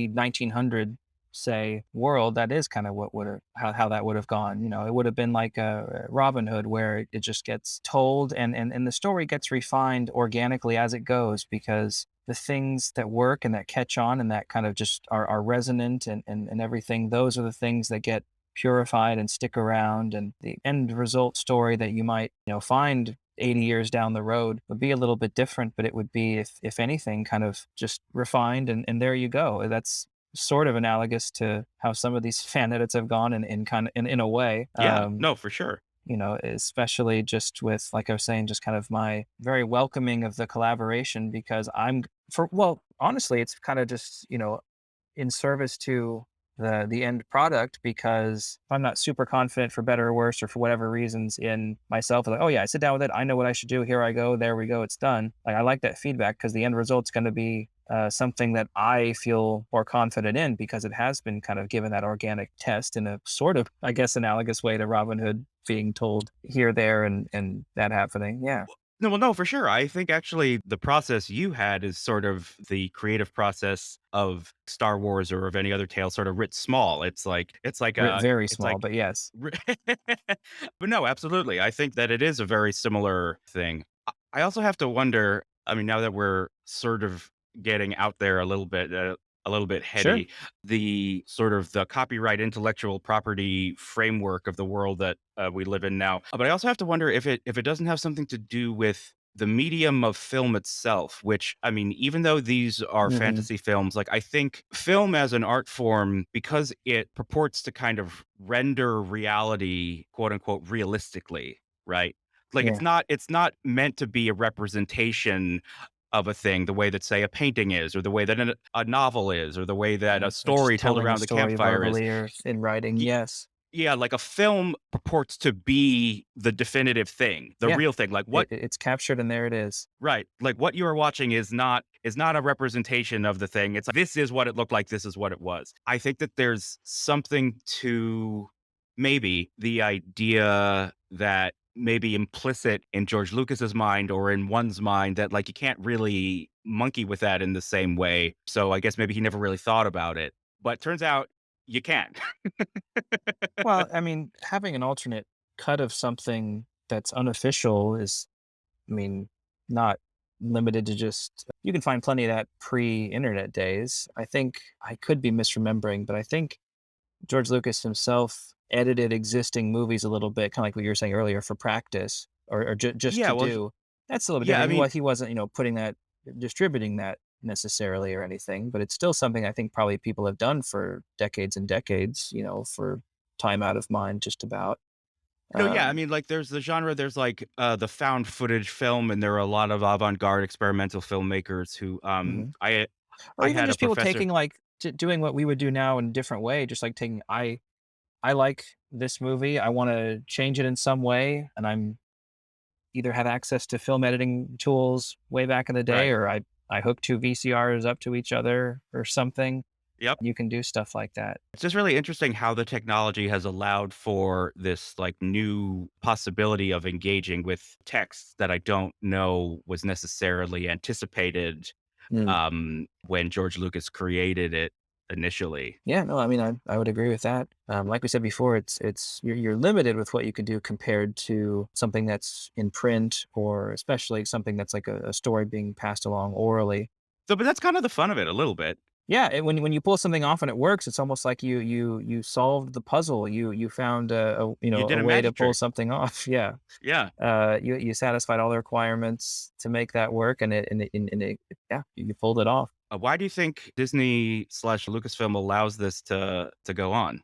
1900 say world, that is kind of what would have how that would have gone. It would have been like a Robin Hood, where it just gets told and the story gets refined organically as it goes, because the things that work and that catch on and that kind of just are resonant and everything, those are the things that get purified and stick around, and the end result story that you might find 80 years down the road would be a little bit different, but it would be, if anything, kind of just refined, and there you go. That's sort of analogous to how some of these fan edits have gone in kind of in a way. Yeah, no, for sure. Especially just with, like I was saying, just kind of my very welcoming of the collaboration, because honestly, it's kind of just, in service to the end product, because if I'm not super confident, for better or worse, or for whatever reasons, in myself, like, oh yeah, I sit down with it, I know what I should do, here I go, there we go, it's done. Like, I like that feedback because the end result's going to be something that I feel more confident in, because it has been kind of given that organic test in a sort of, I guess, analogous way to Robin Hood being told here, there, and that happening. Yeah. No, well, no, for sure. I think actually the process you had is sort of the creative process of Star Wars or of any other tale, sort of writ small. Very it's small, like, but yes. but no, absolutely. I think that it is a very similar thing. I also have to wonder. I mean, now that we're sort of getting out there a little bit Sure. heady, the sort of the copyright intellectual property framework of the world that we live in now. But I also have to wonder if it doesn't have something to do with the medium of film itself, which I mean, even though these are Hmm. fantasy films, like I think film as an art form, because it purports to kind of render reality, quote unquote, realistically, right? Like Yeah. it's not meant to be a representation of a thing the way that, say, a painting is, or the way that a novel is, or the way that a Or just story told telling a around the story campfire is. verbally or in writing. Y- Yes. yeah, like a film purports to be the definitive thing, the Yeah. real thing. Like what It's captured and there it is. Right. Like what you are watching is not a representation of the thing. It's like, this is what it looked like, this is what it was. I think that there's something to maybe the idea that maybe implicit in George Lucas's mind or in one's mind that like you can't really monkey with that in the same way. So I guess maybe he never really thought about it. But turns out you can. Well, I mean, having an alternate cut of something that's unofficial is, I mean, not limited to just, you can find plenty of that pre-internet days. I think I could be misremembering, but I think George Lucas himself edited existing movies a little bit, kind of like what you were saying earlier, for practice, or just Yeah, to well, do. That's a little bit yeah, I different. mean, He wasn't, putting that, distributing that necessarily or anything, but it's still something I think probably people have done for decades and decades, for time out of mind, just about. no, yeah, I Um, mean, like, there's the genre, there's, like, the found footage film, and there are a lot of avant-garde experimental filmmakers who, mhm. Or I even had a just people professor. taking like doing what we would do now in a different way, just like taking, I like this movie, I want to change it in some way, and I'm either had access to film editing tools way back in the day, Right. or I hook two VCRs up to each other or something. Yep. You can do stuff like that. It's just really interesting how the technology has allowed for this, like, new possibility of engaging with text that I don't know was necessarily anticipated, Mm. when George Lucas created it initially. Yeah, no, I mean, I would agree with that. Like we said before, it's you're limited with what you can do compared to something that's in print, or especially something that's like a story being passed along orally. So but that's kind of the fun of it a little bit. Yeah, when you pull something off and it works, it's almost like you solved the puzzle. You found You a did a way to magic pull trick. something off. Yeah, Yeah. you satisfied all the requirements to make that work, and it yeah, you pulled it off. Why do you think Disney slash Lucasfilm allows this to go on?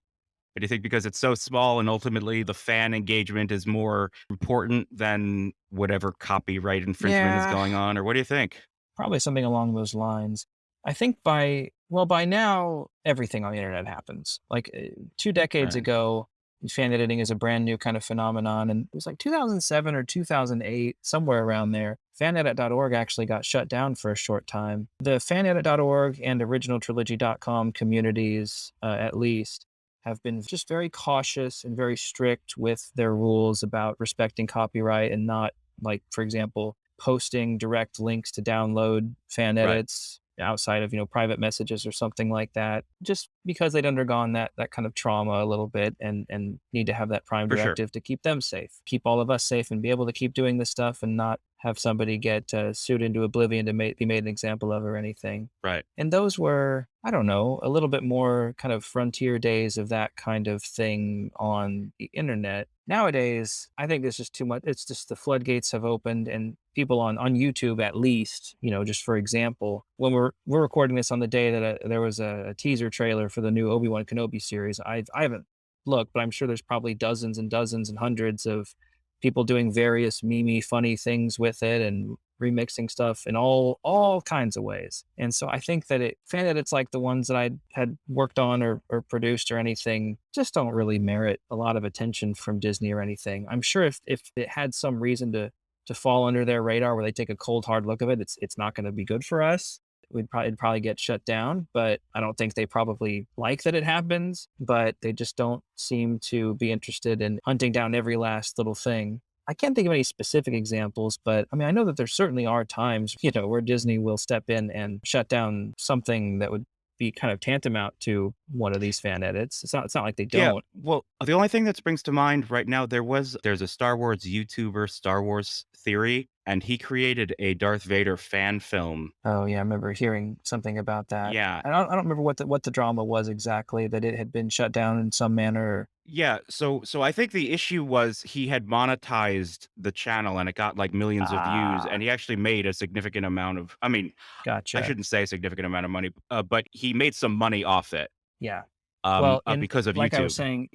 Do you think because it's so small and ultimately the fan engagement is more important than whatever copyright infringement is Yeah, going on, or what do you think? probably something along those lines. I think by now everything on the internet happens. Like 2 decades Right. ago, fan editing is a brand new kind of phenomenon, and it was like 2007 or 2008, somewhere around there. Fanedit.org actually got shut down for a short time. The fanedit.org and originaltrilogy.com communities, at least, have been just very cautious and very strict with their rules about respecting copyright, and not, like, for example, posting direct links to download fan Right. edits outside of, private messages or something like that, just because they'd undergone that kind of trauma a little bit, and need to have that prime For sure. directive to keep them safe, keep all of us safe, and be able to keep doing this stuff, and not have somebody get sued into oblivion to be made an example of or anything. Right. And those were, I don't know, a little bit more kind of frontier days of that kind of thing on the internet. Nowadays, I think there's just too much. It's just the floodgates have opened, and people on YouTube, at least, just for example, when we're recording this on the day that there was a teaser trailer for the new Obi-Wan Kenobi series. I haven't looked, but I'm sure there's probably dozens and dozens and hundreds of people doing various memey, funny things with it and remixing stuff in all kinds of ways. And so I think that fan edits like the ones that I had worked on or produced or anything just don't really merit a lot of attention from Disney or anything. I'm sure if it had some reason to fall under their radar where they take a cold hard look of it, it's not going to be good for us. It'd probably get shut down, but I don't think they probably like that it happens, but they just don't seem to be interested in hunting down every last little thing. I can't think of any specific examples, but I mean, I know that there certainly are times, where Disney will step in and shut down something that would be kind of tantamount to one of these fan edits. It's not like they Yeah, don't. well, the only thing that springs to mind right now, there's a Star Wars YouTuber, Star Wars Theory, and he created a Darth Vader fan film. Oh yeah, I remember hearing something about that. Yeah, I don't remember what the drama was exactly, that it had been shut down in some manner. yeah, so I think the issue was he had monetized the channel and it got, like, millions of views, Ah, and he actually made a significant amount of, I mean, I gotcha. shouldn't say a significant amount of money, but he made some money off it, Yeah. Well, because of like I was YouTube. saying,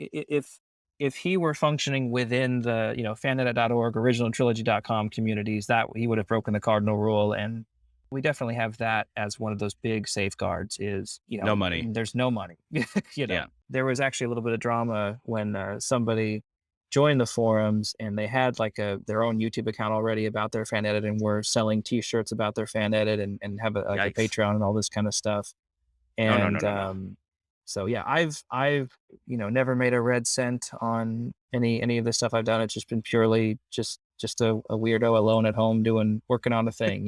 if he were functioning within the, fanedit.org, originaltrilogy.com communities, that he would have broken the cardinal rule. And we definitely have that as one of those big safeguards is, No money. there's no money. Yeah, There was actually a little bit of drama when somebody joined the forums and they had like their own YouTube account already about their fan edit and were selling t-shirts about their fan edit and have like a yikes. Patreon and all this kind of stuff. No, no, no, And no, no. so yeah, I've never made a red cent on any of the stuff I've done. It's just been purely just a weirdo alone at home working on a thing.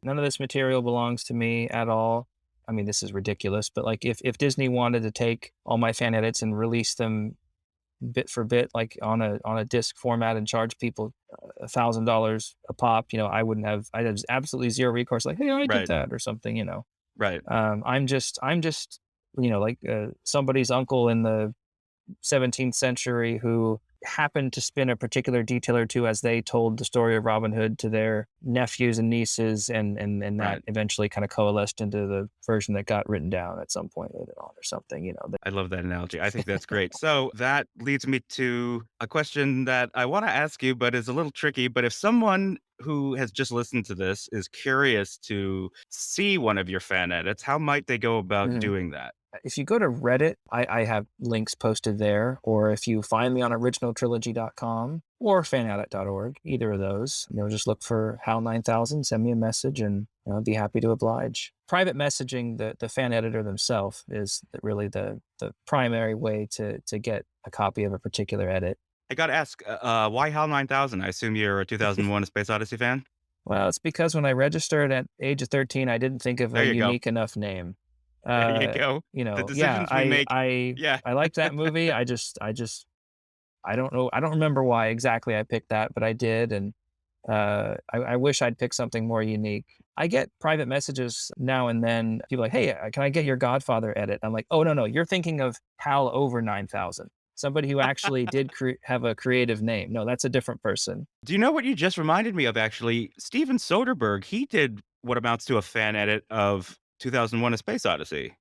None of this material belongs to me at all. I mean, this is ridiculous, but like if Disney wanted to take all my fan edits and release them bit for bit, like on a disc format and charge people $1,000 a pop, I'd have absolutely zero recourse. Like, hey, I did Right, that or something. right. I'm just, like somebody's uncle in the 17th century who happened to spin a particular detail or two as they told the story of Robin Hood to their nephews and nieces, and that Right. eventually kind of coalesced into the version that got written down at some point later on or something. I love that analogy. I think that's great. So that leads me to a question that I want to ask you, but is a little tricky. But if someone who has just listened to this is curious to see one of your fan edits, how might they go about Mhm. doing that? If you go to Reddit, I have links posted there, or if you find me on originaltrilogy.com or fanaddict.org, either of those, just look for HAL 9000, send me a message, and I'd be happy to oblige. Private messaging the fan editor themselves is really the primary way to get a copy of a particular edit. I got to ask, why HAL 9000? I assume you're a 2001: A Space Odyssey fan. Well, it's because when I registered at age of 13, I didn't think of There a you go. unique enough name. There you go. The Yeah, decisions we make. Yeah. I liked that movie. I don't know. I don't remember why exactly I picked that, but I did, and I wish I'd picked something more unique. I get private messages now and then. People like, "Hey, can I get your Godfather edit?" I'm like, "Oh no, you're thinking of HAL over 9000, somebody who actually did have a creative name. No, that's a different person." Do you know what you just reminded me of, actually? Steven Soderbergh, he did what amounts to a fan edit of 2001: A Space Odyssey.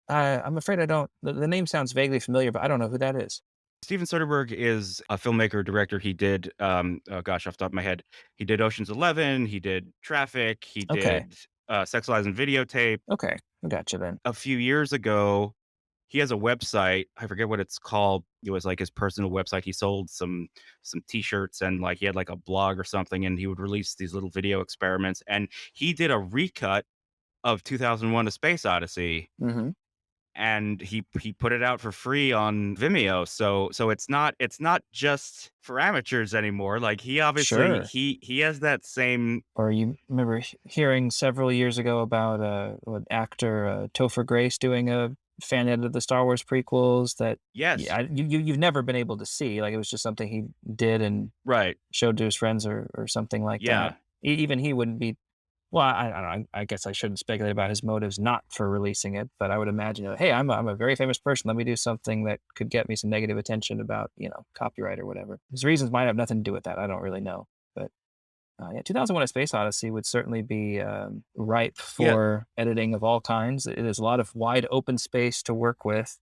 I'm afraid I don't. The name sounds vaguely familiar, but I don't know who that is. Steven Soderbergh is a filmmaker, director. He did, oh gosh, off the top of my head, he did Ocean's 11, he did Traffic, he Okay, did, Sex, Lies, and Videotape. okay, I gotcha then. A few years ago, he has a website, I forget what it's called. It was like his personal website. He sold some T-shirts and, like, he had, like, a blog or something, and he would release these little video experiments, and he did a recut of 2001: A Space Odyssey, Hmm. and he put it out for free on Vimeo. So it's not just for amateurs anymore. Like, he obviously Sure. he has that same. Or you remember hearing several years ago about what actor Topher Grace doing a fan edit of the Star Wars prequels that Yes, yeah, you've never been able to see. Like it was just something he did and right. showed to his friends or something like that. Yeah. Even he wouldn't be. Well, I don't know. I guess I shouldn't speculate about his motives not for releasing it, but I would imagine, hey, I'm a very famous person. Let me do something that could get me some negative attention about, copyright or whatever. His reasons might have nothing to do with that. I don't really know. But yeah, 2001: A Space Odyssey would certainly be ripe Yeah. for editing of all kinds. There's a lot of wide open space to work with.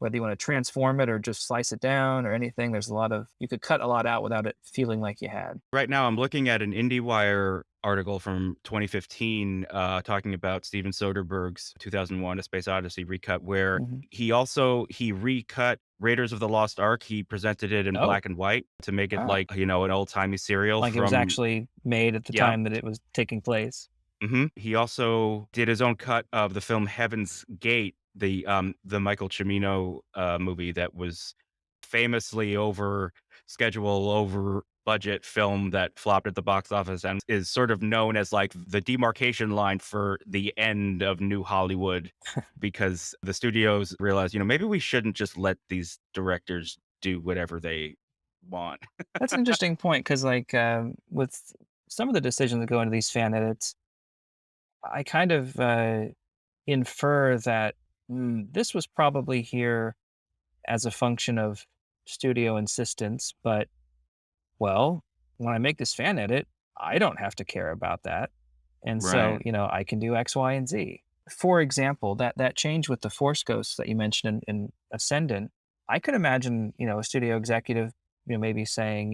whether you want to transform it or just slice it down or anything. There's a lot of, you could cut a lot out without it feeling like you had. Right now, I'm looking at an IndieWire article from 2015 talking about Steven Soderbergh's 2001: A Space Odyssey recut, where Hmm. he recut Raiders of the Lost Ark. He presented it in Oh, black and white to make it ah, like an old timey serial like it was from. actually made at the Yeah. time that it was taking place. He also did his own cut of the film Heaven's Gate, the Michael Cimino movie that was famously over schedule, over budget film that flopped at the box office and is sort of known as like the demarcation line for the end of New Hollywood because the studios realized, maybe we shouldn't just let these directors do whatever they want. That's an interesting point because, like, with some of the decisions that go into these fan edits, I kind of infer that this was probably here as a function of studio insistence, but well, when I make this fan edit, I don't have to care about that. And so, Right. I can do X, Y, and Z. For example, that change with the Force Ghosts that you mentioned in Ascendant, I could imagine, a studio executive, maybe saying,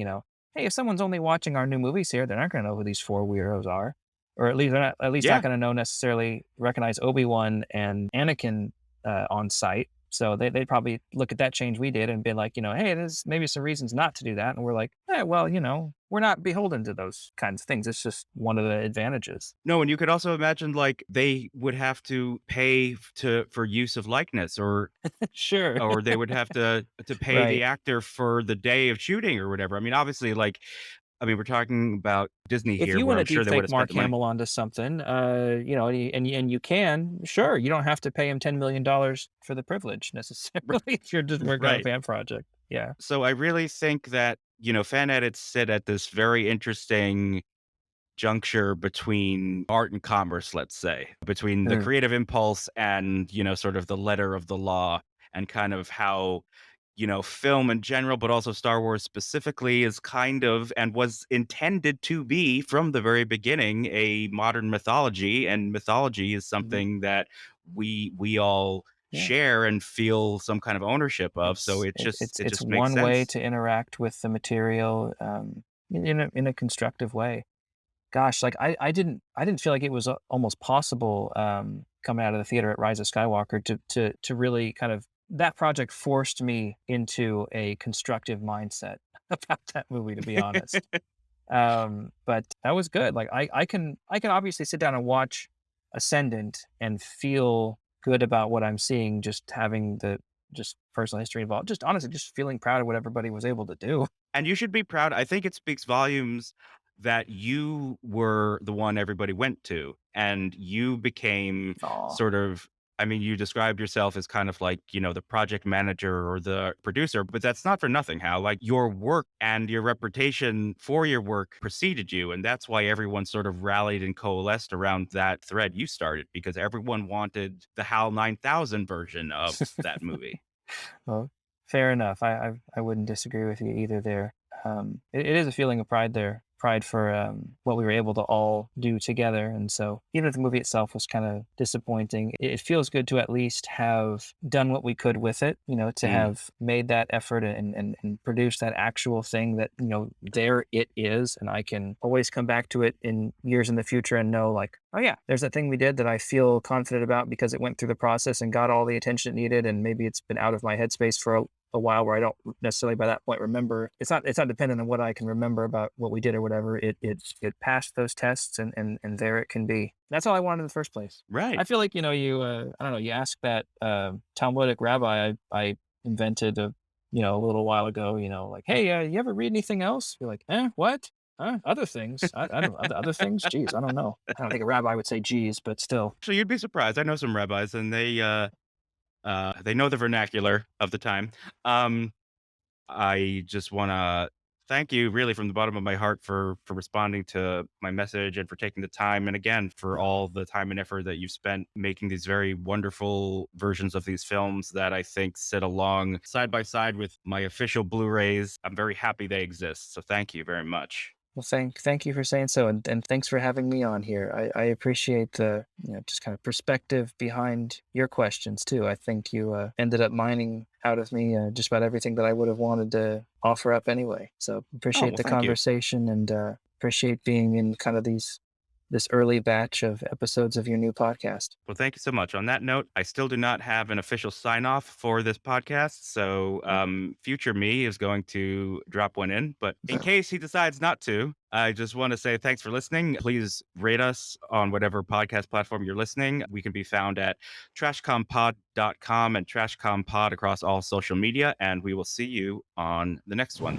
hey, if someone's only watching our new movies here, they're not going to know who these four weirdos are, or at least not Yeah. going to know necessarily recognize Obi-Wan and Anakin on sight. So they'd probably look at that change we did and be like, hey, there's maybe some reasons not to do that. And we're like, well, we're not beholden to those kinds of things. It's just one of the advantages. No, and you could also imagine like they would have to pay for use of likeness, Sure. or they would have to pay the Right. actor for the day of shooting or whatever. I mean, obviously, like, we're talking about Disney If here, you where want I'm to sure they would deepfake have spent Mark the money. Hamill onto something, and you can, sure, you don't have to pay him $10 million for the privilege necessarily if you're just working on a Right. fan project. Yeah. So I really think that, fan edits sit at this very interesting juncture between art and commerce, let's say, between the Mm, creative impulse and, sort of the letter of the law, and kind of how, film in general, but also Star Wars specifically is kind of and was intended to be from the very beginning a modern mythology. And mythology is mhm. something that we all Yeah. share and feel some kind of ownership of. So It's it it, just it's it it's just makes one way sense. to interact with the material in a constructive way. Gosh, like I didn't feel like it was almost possible coming out of the theater at Rise of Skywalker to really kind of, that project forced me into a constructive mindset about that movie, to be honest. But that was good. Like I can obviously sit down and watch Ascendant and feel good about what I'm seeing, just having the just personal history involved. Just honestly, just feeling proud of what everybody was able to do. And you should be proud. I think it speaks volumes that you were the one everybody went to, and you became Aw. sort of. You described yourself as kind of like, the project manager or the producer, but that's not for nothing, Hal. Like, your work and your reputation for your work preceded you. And that's why everyone sort of rallied and coalesced around that thread you started, because everyone wanted the HAL 9000 version of that movie. Well, fair enough. I wouldn't disagree with you either there. It is a feeling of pride there, pride for what we were able to all do together. And so, even if the movie itself was kind of disappointing, it feels good to at least have done what we could with it. To Mm. have made that effort and produced that actual thing that there it is, and I can always come back to it in years in the future and know, like, oh yeah, there's that thing we did that I feel confident about because it went through the process and got all the attention it needed, and maybe it's been out of my headspace for a while where I don't necessarily by that point remember. It's not dependent on what I can remember about what we did or whatever. It passed those tests, and there it can be. That's all I wanted in the first place. Right. I feel like you I don't know, you asked that Talmudic rabbi I invented a little while ago, like, hey, you ever read anything else? You're like, what? Other things? I don't, other things? Geez, I don't know. I don't think a rabbi would say geez, but still. So you'd be surprised. I know some rabbis, and they know the vernacular of the time. Um, I just wanna thank you really from the bottom of my heart for responding to my message and for taking the time, and again, for uh, all the time and effort that you've spent making these very wonderful versions of these films that I think sit along side by side with my official Blu-rays. I'm very happy they exist, so thank you very much. Well, thank you for saying so, and thanks for having me on here. I appreciate the just kind of perspective behind your questions too. I think you ended up mining out of me just about everything that I would have wanted to offer up anyway. So Oh, appreciate well, the thank you. conversation and appreciate being in kind of this early batch of episodes of your new podcast. Well, thank you so much. On that note, I still do not have an official sign off for this podcast. So, future me is going to drop one in. But in case he decides not to, I just want to say thanks for listening. Please rate us on whatever podcast platform you're listening. We can be found at trashcompod.com and trashcompod across all social media. And we will see you on the next one.